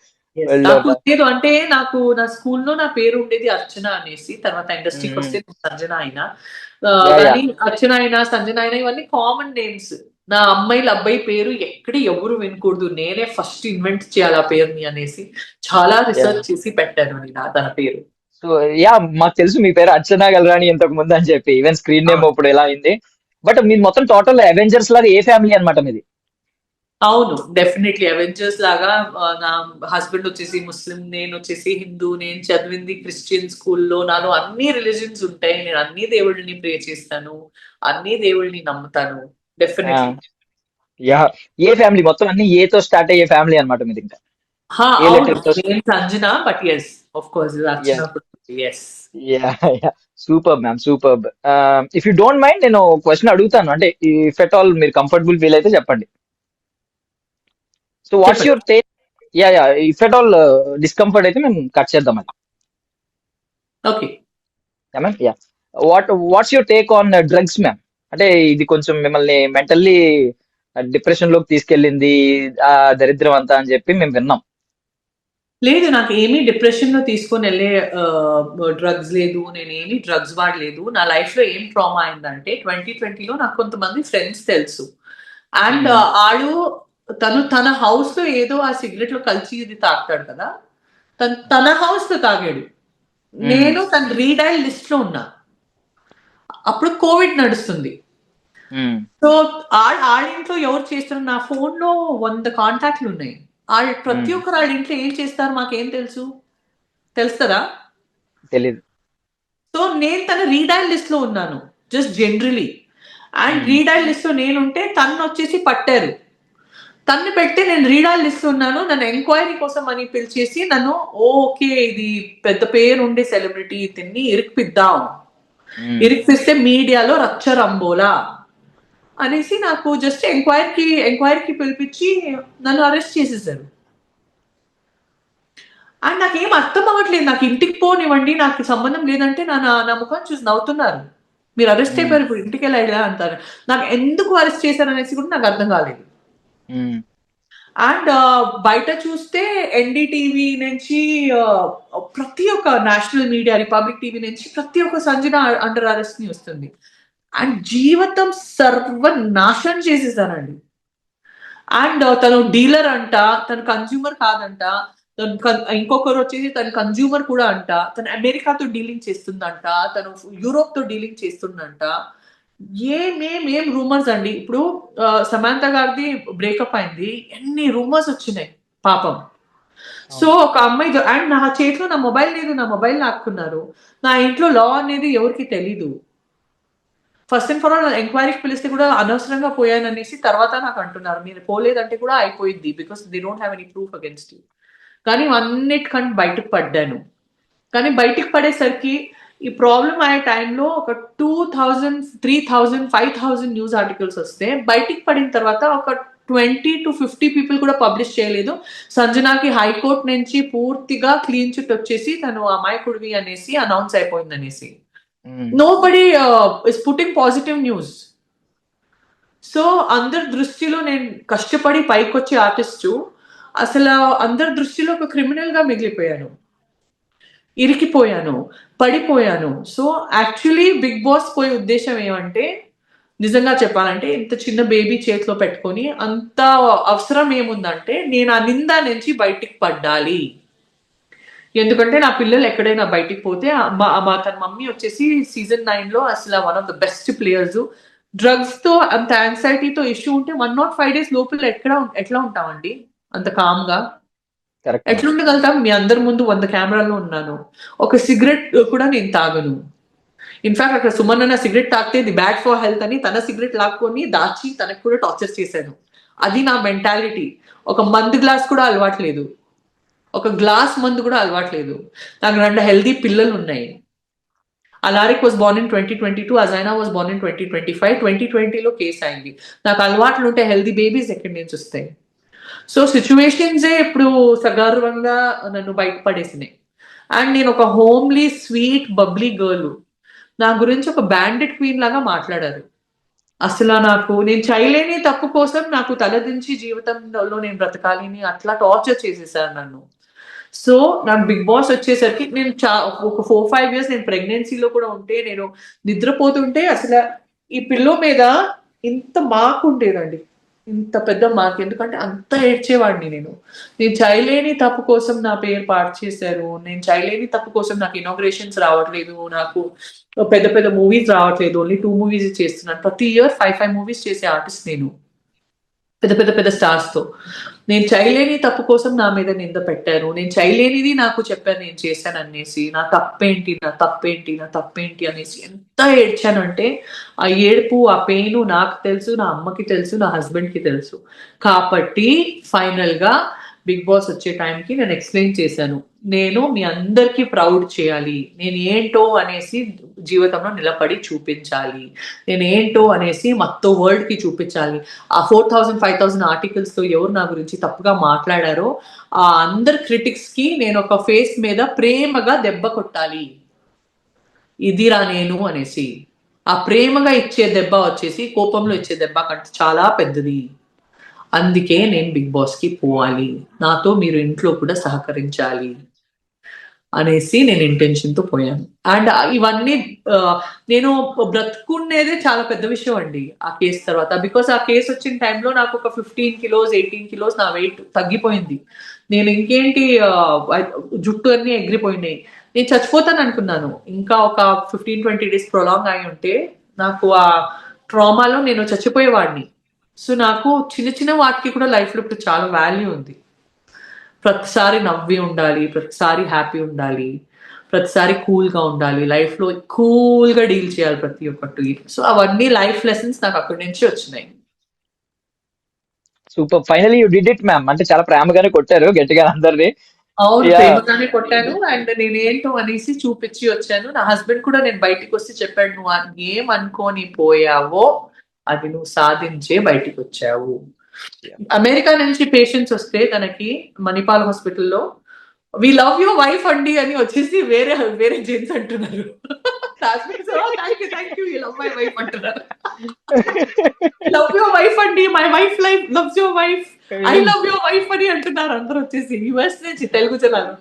నాకు లేదు అంటే నాకు నా స్కూల్లో నా పేరు ఉండేది అర్చన అనేసి, తర్వాత ఇండస్ట్రీకి వస్తే సంజన అయినా. కానీ అర్చన అయినా సంజన అయినా ఇవన్నీ కామన్ నేమ్స్. నా అమ్మాయిల అబ్బాయి పేరు ఎక్కడ ఎవరు వినకూడదు, నేనే ఫస్ట్ ఇన్వెంట్ చేయాలి ఆ పేరుని అనేసి చాలా రిసర్చ్ చేసి పెట్టాను తన పేరు. సో యా, మాకు తెలుసు మీ పేరు అర్చన గల్రాని ఇంతకు ముందు అని చెప్పి. ఈవెన్ స్క్రీన్ నేమ్ ఇప్పుడు ఎలా అయింది. బట్ మీరు మొత్తం టోటల్ అవెంజర్స్ లాగా ఏ ఫ్యామిలీ అనమాట మీది? అవును, డెఫినెట్లీ అవెంజర్స్ లాగా. నా హస్బెండ్ వచ్చేసి ముస్లిం, నేను వచ్చేసి హిందూ. నేను చదివింది క్రిస్టియన్ స్కూల్లో. నాలో అన్ని రిలీజన్స్ ఉంటాయి. నేను అన్ని దేవుళ్ళని ప్రే చేస్తాను, అన్ని దేవుళ్ళని నమ్ముతాను. డెఫినెట్లీ. యా. ఏ ఫ్యామిలీ మొత్తం అన్ని ఏతో స్టార్ట్ అయ్యే ఫ్యామిలీ అనమాట మీది ఇంకా? ఏ లెటర్ తో? Sanjana, but yes of course Archana. Yes. Super ma'am, super. If you don't mind నేను క్వశ్చన్ అడుగుతాను, అంటే ఇఫ్ ఎట్ ఆల్ మీరు కంఫర్టబుల్ ఫీల్ అయితే చెప్పండి. సో వాట్స్ చెప్పండి. Your take? If at all discomfort అయితే మేము కట్ చేద్దాం అది. Okay. What's your take on drugs ma'am? అంటే ఇది కొంచెం మిమ్మల్ని మెంటల్లీ డిప్రెషన్ లోకి తీసుకెళ్ళింది, ఆ దరిద్రం అంతా అని చెప్పి మేము విన్నాం. లేదు, నాకు ఏమీ డిప్రెషన్ లో తీసుకొని వెళ్ళే డ్రగ్స్ లేదు, నేను ఏమీ డ్రగ్స్ వాడలేదు. నా లైఫ్ లో ఏం ట్రామా అయిందంటే 2020లో నాకు కొంతమంది ఫ్రెండ్స్ తెలుసు, అండ్ ఆడు తన హౌస్ లో ఏదో ఆ సిగరెట్ లో కలిసి ఇది తాగుతాడు కదా, తన హౌస్ లో తాగాడు. నేను తన రీడైల్ లిస్ట్ లో ఉన్నా, అప్పుడు కోవిడ్ నడుస్తుంది. సో ఆడింట్లో ఎవరు చేస్తున్నారు, నా ఫోన్ లో 100 కాంటాక్ట్లు ఉన్నాయి. ప్రతి ఒక్కరు ఆడింట్లో ఏం చేస్తారు మాకేం తెలుసు కదా. తెలీదు. సో నేను తన రీడైల్ లిస్ట్ లో ఉన్నాను, just generally. And redial list లో నేనుంటే తను వచ్చేసి పట్టారు. తన్ని పెడితే నేను రీడైల్ లిస్ట్ ఉన్నాను, నన్ను ఎంక్వైరీ కోసం అని పిలిచేసి నన్ను, ఓకే ఇది పెద్ద పేరు ఉండే సెలబ్రిటీ, ఇతన్ని ఇరికిపిద్దాం, ఇరికిపిస్తే మీడియాలో రచ్చరంబోలా అనేసి నాకు జస్ట్ ఎంక్వైరీకి పిలిపించి నన్ను అరెస్ట్ చేసేసారు. అండ్ నాకేం అర్థం అవ్వట్లేదు, నాకు ఇంటికి పోనివ్వండి, నాకు సంబంధం లేదంటే నా ముఖం చూసి నవ్వుతున్నారు. మీరు అరెస్ట్ అయిపోయారు, ఇప్పుడు ఇంటికి వెళ్ళా అంటారు. నాకు ఎందుకు అరెస్ట్ చేశారు అనేసి కూడా నాకు అర్థం కాలేదు. అండ్ బయట చూస్తే ఎన్డీటీవీ నుంచి ప్రతి ఒక్క నేషనల్ మీడియా, రిపబ్లిక్ టీవీ నుంచి ప్రతి ఒక్క సంజన అండర్ అరెస్ట్ ని వస్తుంది. అండ్ జీవితం సర్వనాశనం చేసేసానండి. అండ్ తను డీలర్ అంట, తను కన్జ్యూమర్ కాదంట, ఇంకొకరు వచ్చేసి తన కన్జ్యూమర్ కూడా అంట, తను అమెరికాతో డీలింగ్ చేస్తుందంట, తను యూరోప్ తో డీలింగ్ చేస్తుందంట. ఏం రూమర్స్ అండి. ఇప్పుడు సమాంత గారిది బ్రేకప్ అయింది, ఎన్ని రూమర్స్ వచ్చినాయి పాపం. సో ఒక అమ్మాయి, అండ్ నా చేతిలో నా మొబైల్ లేదు, నా మొబైల్ లాక్కున్నారు. నా ఇంట్లో లా అనేది ఎవరికి తెలీదు. ఫస్ట్ అండ్ ఫర్ ఆల్ ఎంక్వైరీకి పిలిస్తే కూడా అనవసరంగా పోయాను అనేసి తర్వాత నాకు అంటున్నారు, మీరు పోలేదంటే కూడా అయిపోయింది, because they don't have any proof against you. కానీ అన్నిటికంటే బయటకు పడ్డాను. కానీ బయటకు పడేసరికి ఈ ప్రాబ్లం అయ్యే టైంలో ఒక 2000, 3000, 5000 న్యూస్ ఆర్టికల్స్ వస్తే, బయటికి పడిన తర్వాత ఒక 20 to 50 పీపుల్ కూడా పబ్లిష్ చేయలేదు. సంజనాకి హైకోర్టు నుంచి పూర్తిగా క్లీన్ చిట్ వచ్చేసి తను అమాయకుడివి అనేసి అనౌన్స్ అయిపోయింది అనేసి. Nobody is putting positive news. So అందరి దృష్టిలో నేను కష్టపడి పైకి వచ్చే ఆర్టిస్టు అసలు అందరి దృష్టిలో ఒక క్రిమినల్ గా మిగిలిపోయాను, ఇరికిపోయాను, పడిపోయాను. సో యాక్చువల్లీ బిగ్ బాస్ పోయే ఉద్దేశం ఏమంటే, నిజంగా చెప్పాలంటే ఇంత చిన్న బేబీ చేతిలో పెట్టుకొని అంత అవసరం ఏముందంటే, నేను ఆ నింద నుంచి బయటికి పడ్డాలి. ఎందుకంటే నా పిల్లలు ఎక్కడైనా బయటికి పోతే, తన మమ్మీ వచ్చేసి సీజన్ 9లో అసలు one of the best players. Drugs తో అంత యాంగ్జైటీతో ఇష్యూ ఉంటే 105 days లోపల ఎట్లా ఉంటామండి అంత కామ్ గా? ఎట్లా ఉండగలుగుతాం? మీ అందరి ముందు 100 కెమెరాల్లో ఉన్నాను, ఒక సిగరెట్ కూడా నేను తాగను. ఇన్ఫాక్ట్ అక్కడ సుమన్ అన్న సిగరెట్ తాగితే ది బ్యాడ్ ఫర్ హెల్త్ అని తన సిగరెట్ లాక్కొని దాచి తనకు కూడా టార్చర్ చేశాను. అది నా మెంటాలిటీ. ఒక మందు గ్లాస్ కూడా అలవాట్లేదు, ఒక గ్లాస్ మందు కూడా అలవాట్లేదు. నాకు 2 హెల్దీ పిల్లలు ఉన్నాయి. Alaric was born in 2022, Azaina was born in 2025. 2020లో కేసు అయింది. నాకు అలవాట్లు ఉంటే హెల్దీ బేబీస్ ఎక్కడి నుంచి వస్తాయి? సో సిచ్యువేషన్సే ఇప్పుడు సగర్వంగా నన్ను బయటపడేసినాయి. అండ్ నేను ఒక హోమ్లీ స్వీట్ బబ్లీ గర్ల్, నా గురించి ఒక బ్యాండెడ్ క్వీన్ లాగా మాట్లాడారు. అసలు నేను చేయలేని తప్పు కోసం నాకు తలదించి జీవితంలో నేను బ్రతకాలి అని అట్లా టార్చర్ చేసేసారు నన్ను. సో నాకు బిగ్ బాస్ వచ్చేసరికి నేను ఒక 4-5 years నేను ప్రెగ్నెన్సీలో కూడా ఉంటే, నేను నిద్రపోతుంటే అసలు ఈ పిల్లో మీద ఇంత మార్క్ ఉండేదండి, ఇంత పెద్ద మార్క్. ఎందుకంటే అంత ఏడ్చేవాడిని నేను చేయలేని తప్పు కోసం నా పేరు పాడు చేశారు, నేను చేయలేని తప్పు కోసం నాకు ఇనాగ్రేషన్స్ రావట్లేదు, నాకు పెద్ద పెద్ద మూవీస్ రావట్లేదు, ఓన్లీ 2 movies చేస్తున్నాను. ప్రతి ఇయర్ 5 movies చేసే ఆర్టిస్ట్ నేను, పెద్ద స్టార్స్ తో. నేను చేయలేని తప్పు కోసం నా మీద నింద పెట్టారు, నేను చేయలేనిది నాకు చెప్పారు నేను చేశాను అనేసి. నా తప్పేంటి అనేసి ఎంత ఏడ్చానంటే, ఆ ఏడుపు, ఆ పెయిన్ నాకు తెలుసు, నా అమ్మకి తెలుసు, నా హస్బెండ్ కి తెలుసు. కాబట్టి ఫైనల్ గా బిగ్ బాస్ వచ్చే టైంకి నేను ఎక్స్ప్లెయిన్ చేశాను. నేను మీ అందరికీ ప్రౌడ్ చేయాలి, నేను ఏంటో అనేసి జీవితంలో నిలబడి చూపించాలి, నేను ఏంటో అనేసి మొత్తం వరల్డ్ కి చూపించాలి. ఆ 4000-5000 ఆర్టికల్స్ తో ఎవరు నా గురించి తప్పుగా మాట్లాడారో ఆ అందరు క్రిటిక్స్ కి నేను ఒక ఫేస్ మీద ప్రేమగా దెబ్బ కొట్టాలి, ఇదిరా నేను అనేసి. ఆ ప్రేమగా ఇచ్చే దెబ్బ వచ్చేసి కోపంలో ఇచ్చే దెబ్బ కంటే చాలా పెద్దది. అందుకే నేను బిగ్ బాస్ కి పోవాలి, నాతో మీరు ఇంట్లో కూడా సహకరించాలి అనేసి నేను ఇంటెన్షన్ తో పోయాను. అండ్ ఇవన్నీ నేను బ్రతుకునేదే చాలా పెద్ద విషయం అండి ఆ కేసు తర్వాత. బికాస్ ఆ కేసు వచ్చిన టైంలో నాకు ఒక 15 కిలోస్ 18 కిలోస్ నా వెయిట్ తగ్గిపోయింది. నేను ఇంకేంటి జుట్టు అన్ని ఎగిరిపోయినాయి. నేను చచ్చిపోతాను అనుకున్నాను. ఇంకా ఒక 15-20 డేస్ ప్రొలాంగ్ అయి ఉంటే నాకు ఆ ట్రామాలో నేను చచ్చిపోయేవాడిని. సో నాకు చిన్న చిన్న వాటికి కూడా లైఫ్ లో ఇప్పుడు చాలా వాల్యూ ఉంది. ప్రతిసారి నవ్వి ఉండాలి, ప్రతిసారి హ్యాపీ ఉండాలి, ప్రతిసారి కూల్ గా ఉండాలి, లైఫ్ లో కూల్ గా డీల్ చేయాలి ప్రతి ఒక్కటి. సో అవన్నీ లైఫ్ లెసన్స్ నాకు అక్కడి నుంచి వచ్చినాయి. Super, finally you did it ma'am. అంటే చాలా ప్రేమగానే కొట్టారు గట్టిగా అందరినీ. అవును, యా, ప్రేమగానే కొట్టాను. అండ్ నేను ఏంటో అనేసి చూపించి వచ్చాను. నా హస్బెండ్ కూడా నేను బయటికి వస్తే చెప్పాడు, నువ్వు ఏం అనుకోని పోయావో అది నువ్వు సాధించే బయటికి వచ్చావు. అమెరికా నుంచి పేషెంట్స్ వస్తే తనకి మణిపాల్ హాస్పిటల్లో వి లవ్ యువర్ వైఫ్ అండి అని వచ్చేసి వేరే వేరే జెంట్స్ అంటున్నారు. Thank you you love my wife అంటున్నారు. లవ్ యువర్ వైఫ్ అండి, my wife life loves your wife, I love your wife అని అంటున్నారు అందరూ వచ్చేసి యుఎస్ నుంచి తెలుగు జనాలు.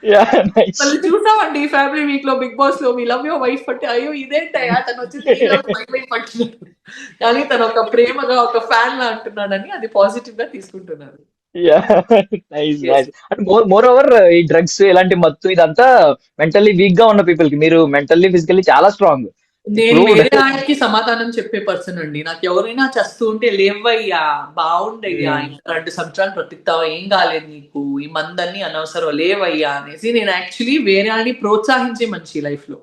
Yeah, nice. మళ్ళీ చూసామండి ఫ్యామిలీ వీక్ లో బిగ్ బాస్ లో వి లవ్ యువర్ వైఫ్ అంటే అయ్యో ఇదేంటయ్యా తను వచ్చేసి మై వైఫ్ అంటున్నారు. కానీ తను ఒక ప్రేమగా ఒక ఫ్యాన్ లా అంటున్నాడని అది పాజిటివ్ గా తీసుకుంటున్నారు. Yeah, nice Yes. నైస్. అంటే మోర్ ఓవర్ ఈ డ్రగ్స్ ఇలాంటి మత్తు ఇదంతా మెంటల్లీ వీక్ గా ఉన్న పీపుల్ కి, మీరు మెంటల్లీ ఫిజికల్లీ చాలా స్ట్రాంగ్. నేను ప్రూవ్డ్. వేరే ఆయనకి సమాధానం చెప్పే పర్సన్ అండి. నాకు ఎవరైనా చస్తూ ఉంటే లేవయ్యా, బాగుండయ్యా, ఇంకా 2 సంవత్సరాలు బ్రతుకుతావా, ఏం కాలేదు నీకు, ఈ మందన్ని అనవసరం లేవయ్యా అనేసి నేను యాక్చువల్లీ వేరే ఆయన్ని ప్రోత్సహించే మనిషి లైఫ్ లో.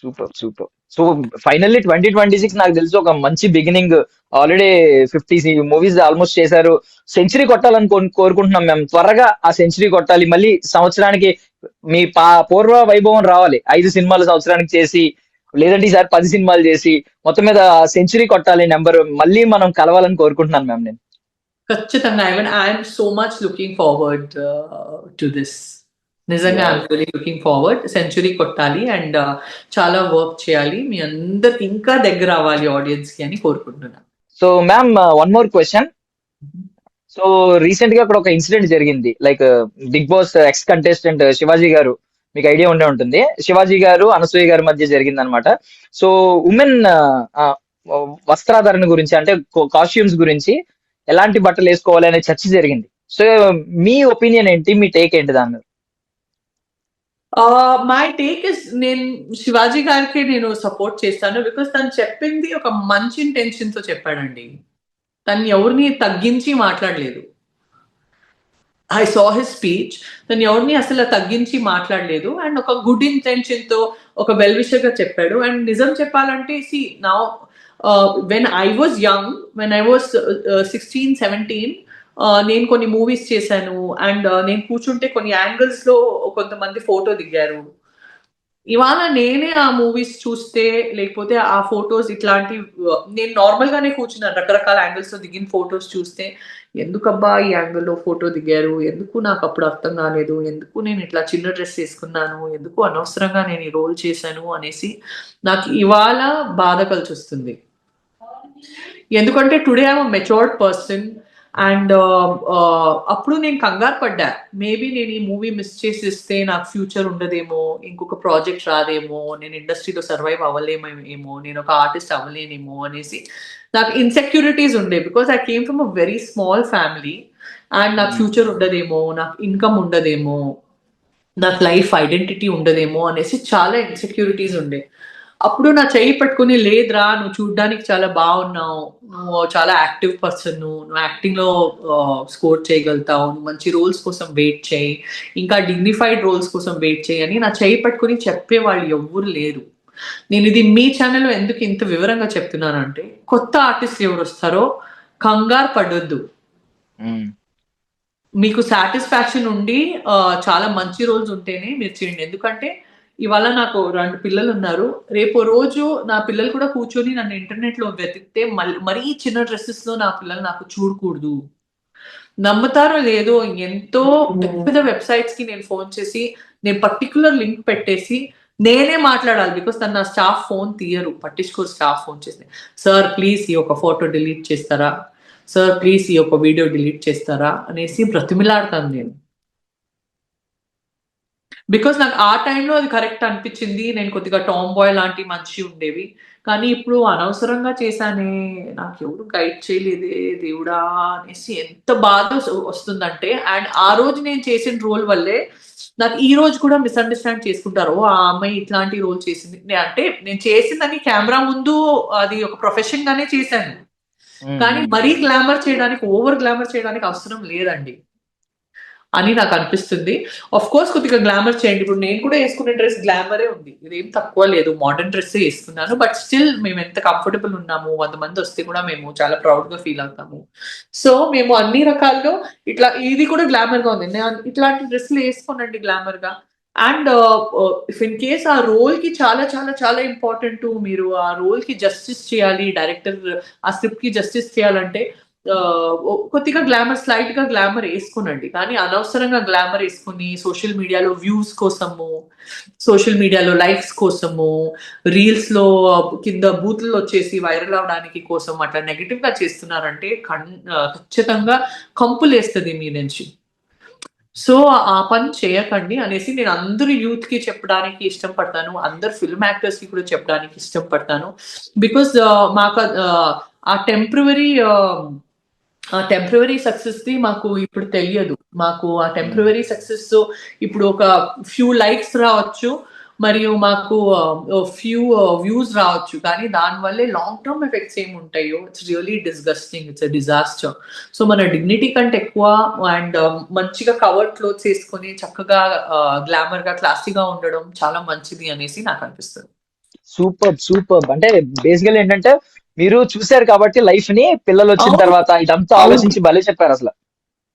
Super super. సో ఫైనల్లీ 2026 నాకు తెలిసి ఒక మంచి బిగినింగ్. ఆల్రెడీ 50 మూవీస్ ఆల్మోస్ట్ చేశారు. సెంచరీ కొట్టాలని కోరుకుంటున్నాం మేము. త్వరగా ఆ సెంచరీ కొట్టాలి. మళ్ళీ సంవత్సరానికి మీ పూర్వ వైభవం రావాలి. 5 సినిమాలు సంవత్సరానికి చేసి, లేదంటే ఈసారి 10 సినిమాలు చేసి మొత్తం మీద సెంచరీ కొట్టాలి నెంబర్. మళ్ళీ మనం కలవాలని కోరుకుంటున్నాను మ్యామ్ నేను. ఖచ్చితంగా I'm so much looking forward to this. నిజంగా I'm really looking forward. Century కొట్టాలి అండ్ చాలా వర్క్ చేయాలి, మీ అందరికి ఇంకా దగ్గర అవ్వాలి ఆడియన్స్ కి అని కోరుకుంటున్నాను. So ma'am, one more question. So recent గా అక్కడ ఒక ఇన్సిడెంట్ జరిగింది. Like big boss ex contestant Shivaji garu, మీకు ఐడియా ఉండే ఉంటుంది, శివాజీ గారు అనసూయ గారి మధ్య జరిగింది అనమాట. సో ఉమెన్ వస్త్రాధరణ గురించి, అంటే కాస్ట్యూమ్స్ గురించి, ఎలాంటి బట్టలు వేసుకోవాలి అనే చర్చ జరిగింది. సో మీ ఒపీనియన్ ఏంటి, మీ టేక్ ఏంటి దాని మీద? మై టేక్ ఇస్, నేను శివాజీ గారికి నేను సపోర్ట్ చేస్తాను. బికాస్ తను చెప్పింది ఒక మంచి ఇంటెన్షన్ తో చెప్పాడండి. తను ఎవరిని తగ్గించి మాట్లాడలేదు. I saw his speech. తను ఎవరిని అసలు తగ్గించి మాట్లాడలేదు అండ్ ఒక గుడ్ ఇంటెన్షన్ తో ఒక వెల్ విషర్ గా చెప్పాడు. అండ్ నిజం చెప్పాలంటే see now when I was young, when I was 16-17, నేను కొన్ని మూవీస్ చేశాను అండ్ నేను కూర్చుంటే కొన్ని యాంగిల్స్ లో కొంతమంది ఫోటో దిగారు. ఇవాళ నేనే ఆ మూవీస్ చూస్తే లేకపోతే ఆ ఫొటోస్ ఇట్లాంటి నేను నార్మల్ గానే కూర్చున్నాను, రకరకాల యాంగిల్స్ లో దిగిన ఫొటోస్ చూస్తే ఎందుకబ్బా ఈ యాంగిల్లో ఫోటో దిగారు, ఎందుకు నాకు అప్పుడు అర్థం కాలేదు, ఎందుకు నేను ఇట్లా చిన్న డ్రెస్ వేసుకున్నాను, ఎందుకు అనవసరంగా నేను ఈ రోల్ చేశాను అనేసి నాకు ఇవాళ బాధ కలిసి వస్తుంది. ఎందుకంటే today I'm matured person and అప్పుడు నేను కంగారు పడ్డా, మేబీ నేను ఈ మూవీ మిస్ చేసేస్తే నాకు ఫ్యూచర్ ఉండదేమో, ఇంకొక ప్రాజెక్ట్ రాదేమో, నేను ఇండస్ట్రీలో సర్వైవ్ అవ్వలేమేమో, నేను ఒక ఆర్టిస్ట్ అవ్వలేనేమో అనేసి నాకు ఇన్సెక్యూరిటీస్ ఉండే. Because I came from a very small family and నాకు ఫ్యూచర్ ఉండదేమో, నాకు ఇన్కమ్ ఉండదేమో, నాకు లైఫ్ ఐడెంటిటీ ఉండదేమో అనేసి చాలా ఇన్సెక్యూరిటీస్ ఉండే. అప్పుడు నా చెయ్యి పట్టుకుని, లేదురా నువ్వు చూడ్డానికి చాలా బాగున్నావు, నువ్వు చాలా యాక్టివ్ పర్సన్, నువ్వు యాక్టింగ్ లో స్కోర్ చేయగలుగుతావు, నువ్వు మంచి రోల్స్ కోసం వెయిట్ చేయి, ఇంకా డిగ్నిఫైడ్ రోల్స్ కోసం వెయిట్ చేయి అని నా చెయ్యి పట్టుకుని చెప్పేవాళ్ళు ఎవ్వరు లేరు. నేను ఇది మీ ఛానల్లో ఎందుకు ఇంత వివరంగా చెప్తున్నానంటే, కొత్త ఆర్టిస్ట్ ఎవరు వస్తారో కంగారు పడొద్దు. మీకు సాటిస్ఫాక్షన్ ఉండి చాలా మంచి రోల్స్ ఉంటేనే మీరు చేయండి. ఎందుకంటే ఇవాళ నాకు 2 పిల్లలు ఉన్నారు. రేపు రోజు నా పిల్లలు కూడా కూర్చొని నన్ను ఇంటర్నెట్‌లో వెతికితే మరీ చిన్న డ్రెసెస్‌లో నా పిల్లలు నాకు చూడకూడదు. నమ్ముతారో లేదో ఎంతో పెద్ద పెద్ద వెబ్‌సైట్స్‌కి నేను ఫోన్ చేసి, నేను పర్టిక్యులర్ లింక్ పెట్టేసి నేనే మాట్లాడాలి. బికాజ్ నా స్టాఫ్ ఫోన్ తీయరు. పట్టించుకోరు స్టాఫ్ ఫోన్ చేసి. "సార్ ప్లీజ్ ఈ ఒక ఫోటో డిలీట్ చేస్తారా? సార్ ప్లీజ్ ఈ ఒక వీడియో డిలీట్ చేస్తారా?" అనేసి బ్రతిమిలాడతాను నేను. బికాజ్ నాకు ఆ టైంలో అది కరెక్ట్ అనిపించింది. నేను కొద్దిగా టామ్ బాయ్ లాంటి మనిషి ఉండేవి. కానీ ఇప్పుడు అనవసరంగా చేశానే, నాకెవరు గైడ్ చేయలేదే దేవుడా! అనేసి ఎంత బాధ వస్తుందంటే, అండ్ ఆ రోజు నేను చేసిన రోల్ వల్లే నాకు ఈ రోజు కూడా మిస్‌అండర్‌స్టాండ్ చేసుకుంటారు. ఓహ్! ఆ అమ్మాయి ఇట్లాంటి రోల్ చేసింది. అంటే నేను చేసిందని కెమెరా ముందు అది ఒక ప్రొఫెషన్ గానే చేశాను. కానీ మరీ గ్లామర్ చేయడానికి, ఓవర్ గ్లామర్ చేయడానికి అవసరం లేదండి అని నాకనిపిస్తుంది. ఆఫ్ కోర్స్ కొద్దిగా గ్లామర్ చేయండి. ఇప్పుడు నేను కూడా యేసుకునే డ్రెస్ గ్లామరే ఉంది. ఇదేం తక్కువ లేదు. మోడర్న్ డ్రెస్సే యేసుకున్నాను. బట్ స్టిల్ మేమెంత కంఫర్టబుల్ ఉన్నాము. 100 మందొస్తే కూడా మేము చాలా ప్రౌడ్‌గా ఫీల్ అవుతాము. సో, మేము అన్ని రకాల్లో ఇది కూడా గ్లామర్‌గా ఉంది. ఇట్లాంటి డ్రెస్సులు యేసుకోనండి గ్లామర్‌గా. అండ్ ఇఫ్ ఇన్ కేస్ ఆ రోల్‌కి చాలా చాలా చాలా ఇంపార్టెంటు. మీరు ఆ రోల్‌కి జస్టిస్ చేయాలి. డైరెక్టర్ ఆ స్క్రిప్ట్‌కి జస్టిస్ చేయాలంటే కొద్దిగా స్లైట్ గా గ్లామర్ వేసుకోనండి. కానీ అనవసరంగా గ్లామర్ వేసుకొని సోషల్ మీడియాలో వ్యూస్ కోసము, సోషల్ మీడియాలో లైక్స్ కోసము, రీల్స్ లో కింద బూతులు వచ్చేసి వైరల్ అవడానికి కోసం అట్లా నెగటివ్ గా చేస్తున్నారంటే ఖచ్చితంగా కంపులేస్తుంది మీ నుంచి. సో, ఆ పని చేయకండి అనేసి నేను అందరు యూత్‌కి చెప్పడానికి ఇష్టపడతాను. అందరు ఫిల్మ్ యాక్టర్స్‌కి కూడా చెప్పడానికి ఇష్టపడతాను. బికాజ్ మాకు ఆ టెంపరరీ ఆ టెంపరరీ సక్సెస్‌ది మాకు ఇప్పుడు తెలియదు. మాకు ఆ టెంపరరీ సక్సెస్ ఇప్పుడు ఒక ఫ్యూ లైక్స్ రావచ్చు. మరియు మాకు ఫ్యూ వ్యూస్ రావచ్చు. కానీ దానివల్లే లాంగ్ టర్మ్ ఎఫెక్ట్స్ ఏముంటాయో it's really disgusting. It's a disaster. So, మన డిగ్నిటీ కంటే ఎక్కువ అండ్ మంచిగా కవర్డ్ క్లోత్స్ ఏసుకొని చక్కగా గ్లామర్‌గా, క్లాసీగా ఉండడం చాలా మంచిది అనేసి నాకనిపిస్తది. సూపర్బ్. అంటే బేసికల్ ఏంటంటే మీరు చూసారు కాబట్టి లైఫ్ ని పిల్లలు వచ్చిన అవును. తర్వాత ఇదంతా అవును. ఆలోచించి భలే చెప్పారు అసలు.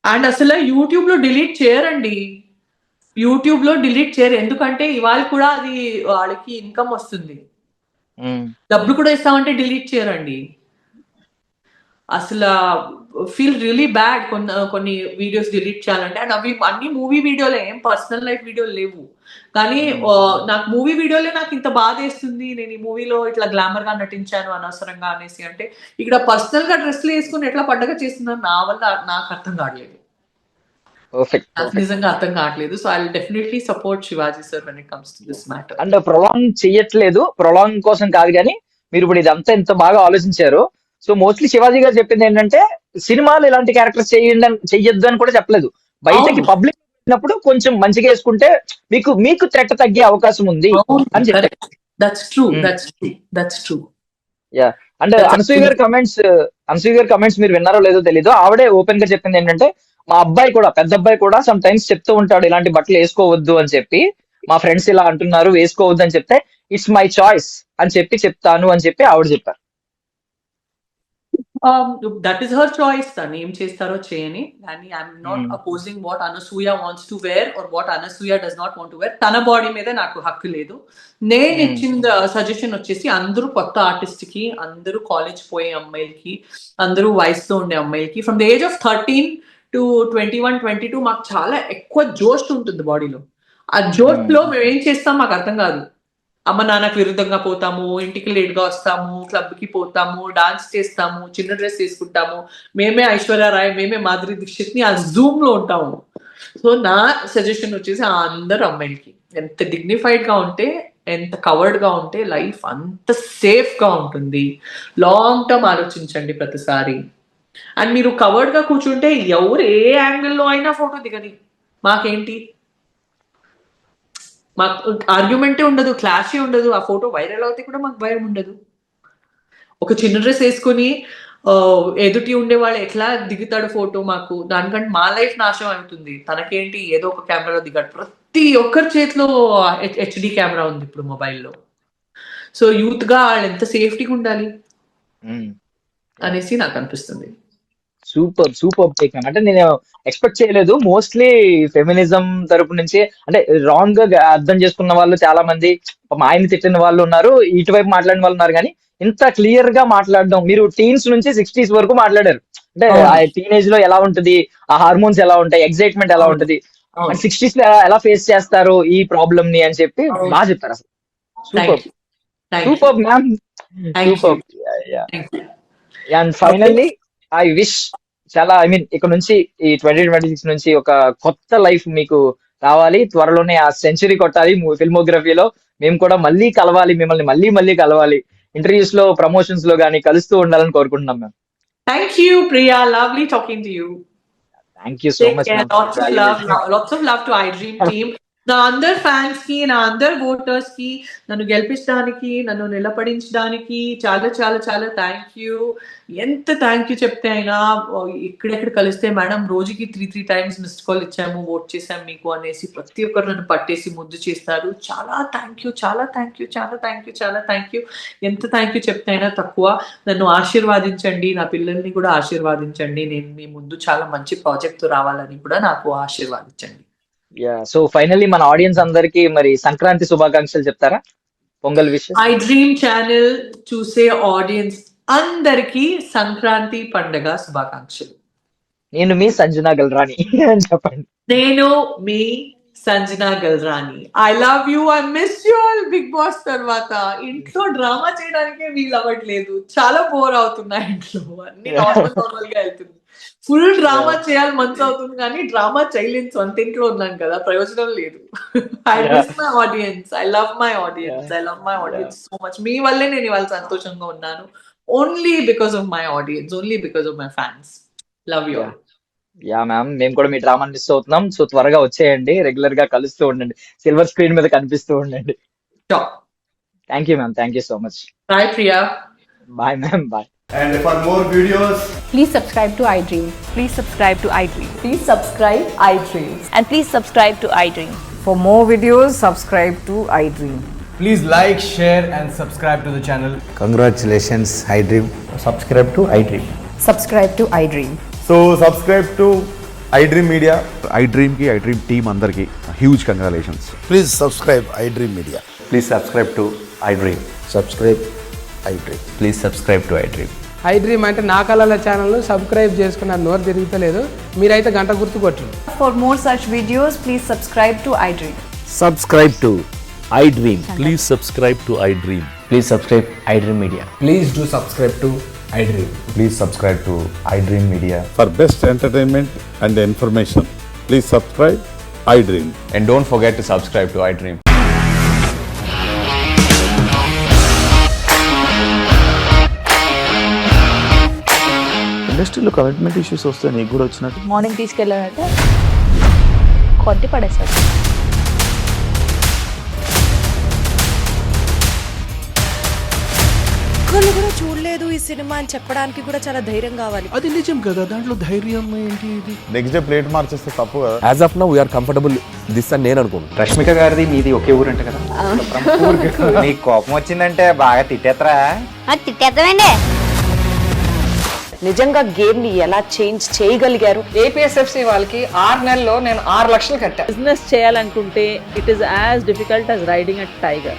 అండ్ అసలు యూట్యూబ్‌లో డిలీట్ చేయరండి. యూట్యూబ్‌లో డిలీట్ చేయరు. ఎందుకంటే ఇవాళ కూడా అది వాళ్ళకి ఇన్‌కమ్ వస్తుంది. డబ్బులు కూడా ఇస్తామంటే డిలీట్ చేయరండి. అసలా ఫీల్ రియల్లీ బ్యాడ్ కొన్ని వీడియోస్ డిలీట్ చేయాలంటే. అండ్ అవి అన్ని మూవీ వీడియోలే. ఏం పర్సనల్ లైఫ్ వీడియోలు లేవు. కానీ నాకు మూవీ వీడియోలే నాకింత బాధేస్తుంది. నేను ఈ మూవీలో ఇట్లా గ్లామర్‌గా నటించాను అనవసరంగా అనేసి అంటే, ఇక్కడ పర్సనల్‌గా డ్రెస్‌లు యేసుకొని ఎట్లా పండగ చేస్తున్నారు నా వల్ల నాకు అర్థం కావట్లేదు. నాకు నిజంగా అర్థం కావట్లేదు. So, I will definitely support Shivaji sir when it comes to this matter. And prolong చెయ్యట్లేదు. ప్రొలాంగ్ కోసం కాదు గానీ మీరు ఇప్పుడు ఇదంతా ఇంత బాగా ఆలోచించారు. సో మోస్ట్లీ శివాజీ గారు చెప్పింది ఏంటంటే సినిమాలు ఇలాంటి క్యారెక్టర్స్ చెయ్యొద్దు అని కూడా చెప్పలేదు. బయటకి అవును. పబ్లిక్ వెళ్ళినప్పుడు కొంచెం మంచిగా వేసుకుంటే మీకు థ్రెట్ తగ్గే అవకాశం ఉంది అవును. అని చెప్పారు. Correct. That's true. That's true. That's true. Yeah and Anasuya గారి కమెంట్స్ మీరు విన్నారో లేదో తెలీదు. ఆవిడే ఓపెన్ గా చెప్పింది ఏంటంటే మా అబ్బాయి కూడా పెద్ద అబ్బాయి కూడా సమ్ టైమ్స్ చెప్తూ ఉంటాడు ఇలాంటి బట్టలు వేసుకోవద్దు అని చెప్పి. మా ఫ్రెండ్స్ ఇలా అంటున్నారు వేసుకోవద్దు అని చెప్తే ఇట్స్ మై చాయిస్ అని చెప్తాను అని చెప్పి ఆవిడ చెప్పారు. That is her choice. తను ఏం చేస్తారో చేయని. కానీ I'm not opposing what Anasuya wants to wear or what Anasuya does not want to wear. తన బాడీ మీద నాకు హక్కు లేదు. నేను ఇచ్చిన సజెషన్ వచ్చేసి అందరూ కొత్త ఆర్టిస్ట్ కి, అందరూ కాలేజ్ పోయే అమ్మాయిలకి, అందరూ వయసులో ఉండే అమ్మాయిలకి from the age of 13 to 21, 22 మాకు చాలా ఎక్కువ జోష్ ఉంటుంది బాడీలో. ఆ జోష్ లో మేము ఏం చేస్తాం మాకు అర్థం కాదు. అమ్మ నాన్నకు విరుద్ధంగా పోతాము, ఇంటికి లేట్ గా వస్తాము, క్లబ్ కి పోతాము, డాన్స్ చేస్తాము, చిన్న డ్రెస్ వేసుకుంటాము, మేమే ఐశ్వర్య రాయ్, మేమే మాధురి దీక్షిత్ ని ఆ జూమ్ లో ఉంటాము. సో నా సజెషన్ వచ్చేసి ఆ అందరు అమ్మాయిలకి ఎంత డిగ్నిఫైడ్ గా ఉంటే, ఎంత కవర్డ్ గా ఉంటే లైఫ్ అంత సేఫ్ గా ఉంటుంది. లాంగ్ టర్మ్ ఆలోచించండి ప్రతిసారి. అండ్ మీరు కవర్డ్ గా కూర్చుంటే ఎవరు ఏ యాంగిల్లో అయినా ఫోటో దిగని, మాకేంటి, మాకు ఆర్గ్యుమెంటే ఉండదు, క్లాషే ఉండదు. ఆ ఫోటో వైరల్ అవుతే కూడా మాకు భయం ఉండదు. ఒక చిన్న డ్రెస్ వేసుకొని ఎదుటి ఉండే వాళ్ళు ఎట్లా దిగుతాడు ఫోటో మాకు, దానికంటే మా లైఫ్ నాశనం అవుతుంది. తనకేంటి ఏదో ఒక కెమెరాలో దిగాడు. ప్రతి ఒక్కరి చేతిలో హెచ్డి కెమెరా ఉంది ఇప్పుడు మొబైల్లో. సో యూత్ గా వాళ్ళు ఎంత సేఫ్టీగా ఉండాలి అనేసి నాకు అనిపిస్తుంది. Super take ma'am. అంటే నేను ఎక్స్పెక్ట్ చేయలేదు. మోస్ట్లీ ఫెమినిజం తరపు నుంచి అంటే రాంగ్ గా అర్థం చేసుకున్న వాళ్ళు చాలా మంది, ఆయన్ని తిట్టిన వాళ్ళు ఉన్నారు, ఇటువైపు మాట్లాడిన వాళ్ళు ఉన్నారు, కానీ ఇంత క్లియర్ గా మాట్లాడడం, మీరు టీన్స్ నుంచి 60s వరకు మాట్లాడారు. అంటే ఆ అవును టీనేజ్ లో ఎలా ఉంటది, ఆ హార్మోన్స్ ఎలా ఉంటాయి, ఎక్సైట్మెంట్ ఎలా అవును ఉంటది, అవును అండ్ 60s లో ఎలా ఫేస్ చేస్తారు ఈ ప్రాబ్లమ్ ని అని చెప్పి అవును. బాగా చెప్పారు అసలు. Super thank you thank you super ma'am. Thank you super. Thank you. And okay finally I wish చాలా, ఐ మీన్ ఇక్కడ నుంచి ఈ 2026 నుంచి ఒక కొత్త లైఫ్ మీకు రావాలి. త్వరలోనే ఆ సెంచరీ కొట్టాలి ఫిల్మోగ్రఫీలో. మేము కూడా మళ్ళీ కలవాలి, మిమ్మల్ని మళ్ళీ కలవాలి. ఇంటర్వ్యూస్ లో, ప్రమోషన్స్ లో గానీ కలుస్తూ ఉండాలని కోరుకుంటున్నాం ma'am. Thank you Priya, lovely talking to you. Thank you so Take much care. Ma'am for valuable. Lots of love to iDream team. నా అందరు ఫ్యాన్స్ కి, నా అందరు ఓటర్స్ కి, నన్ను గెలిపించడానికి, నన్ను నిలబడించడానికి చాలా చాలా చాలా థ్యాంక్ యూ. ఎంత థ్యాంక్ యూ చెప్తే అయినా, ఇక్కడెక్కడ కలిస్తే మేడం రోజుకి 3 టైమ్స్ మిస్డ్ కాల్ ఇచ్చాము, ఓట్ చేసాం మీకు అనేసి ప్రతి ఒక్కరు నన్ను పట్టేసి ముద్దు చేస్తారు. చాలా థ్యాంక్ యూ, చాలా థ్యాంక్ యూ, చాలా థ్యాంక్ యూ, చాలా థ్యాంక్ యూ. ఎంత థ్యాంక్ యూ చెప్తే అయినా తక్కువ. నన్ను ఆశీర్వాదించండి, నా పిల్లల్ని కూడా ఆశీర్వాదించండి. నేను మీ ముందు చాలా మంచి ప్రాజెక్ట్ తో రావాలని కూడా నాకు ఆశీర్వాదించండి. సో ఫైనల్లీ మన ఆడియన్స్ అందరికి మరి సంక్రాంతి శుభాకాంక్షలు చెప్తారా, pongal wishes. I dream channel చూసే ఆడియన్స్ అందరికీ సంక్రాంతి పండగ శుభాకాంక్షలు. నేను మీ సంజనా గల్రాని అని చెప్పండి. నేను మీ Sanjana Galrani. I love you, I miss you all. Bigg Boss తర్వాత ఇంట్లో డ్రామా చేయడానికే వీలు అవ్వట్లేదు, చాలా బోర్ అవుతున్నా ఇంట్లో. అన్ని నార్మల్ గా వెళ్తుంది. ఫుల్ డ్రామా చేయాలి మనసు అవుతుంది, కానీ డ్రామా చేయలేని సొంత ఇంట్లో ఉన్నాను కదా, ప్రయోజనం లేదు. I miss my audience, I love my audience, I love my audience so much. మీ వల్లే నేను ఇవాళ సంతోషంగా ఉన్నాను. Only because of my audience, only because of my fans. Love you. Yeah ma'am, మేము కూడా మీ డ్రామా మిస్ అవుతున్నాం. సో త్వరగా వచ్చేయండి, రెగ్యులర్ గా కలుస్తూ ఉండండి, సిల్వర్ స్క్రీన్ మీద కనిపిస్తూ ఉండండి. Thank you ma'am, thank you so much. Bye Priya. Bye ma'am, bye. And for more videos, Please subscribe to iDream. Please subscribe to iDream. Please subscribe iDream. And please subscribe to iDream. For more videos, subscribe to iDream. please like, share, and subscribe to the channel. Congratulations, iDream. Subscribe to iDream. Subscribe to iDream. So subscribe to iDream Media. iDream team andarki huge congratulations. Please subscribe iDream Media. Please subscribe to iDream. Subscribe iDream. Please subscribe to iDream. iDream అంటే నా కళల ఛానల్ను subscribe చేసుకున్న నోరు తిరుగుతలేదు, మీరైతే గంట గుర్తు కొట్టండి. For more such videos, please subscribe to iDream. Subscribe to iDream. Please subscribe to iDream. Please subscribe iDream Media. Please do subscribe to iDream. Please subscribe to iDream Media. For best entertainment and information, please subscribe iDream. And don't forget to subscribe to iDream. ఇండస్ట్రీలో commitment issues వస్తే నీకు కూడా వచ్చినట్టు. Morning తీసుకెళ్ళాలంటే కొట్టి పడేస్తారు. ఒక్కళ్ళు కూడా చూడలేదు ఈ సినిమా అని చెప్పడానికి కూడా చాలా ధైర్యం కావాలి. అది నిజం కదా, దాంట్లో ధైర్యం ఏంటి? ఇది నెక్స్ట్ డే ప్లేట్ మార్చేస్తే తప్పు కదా. As of now we're comfortable this అని నేను అనుకోను. రష్మిక గారిది మీది ఒకే ఊరు అంట కదా. నీకు కోపం వచ్చిందంటే బాగా తిట్టేత్తరా? తిట్టేద్దామండి. నిజంగా గేమ్ ని ఎలా చేంజ్ చేయగలిగారు? ఏపీఎస్ఎఫ్సి వాళ్ళకి 6 నెలల్లో నేను 6 లక్షలు కట్టా. బిజినెస్ చేయాలనుకుంటే it is as difficult as riding a tiger.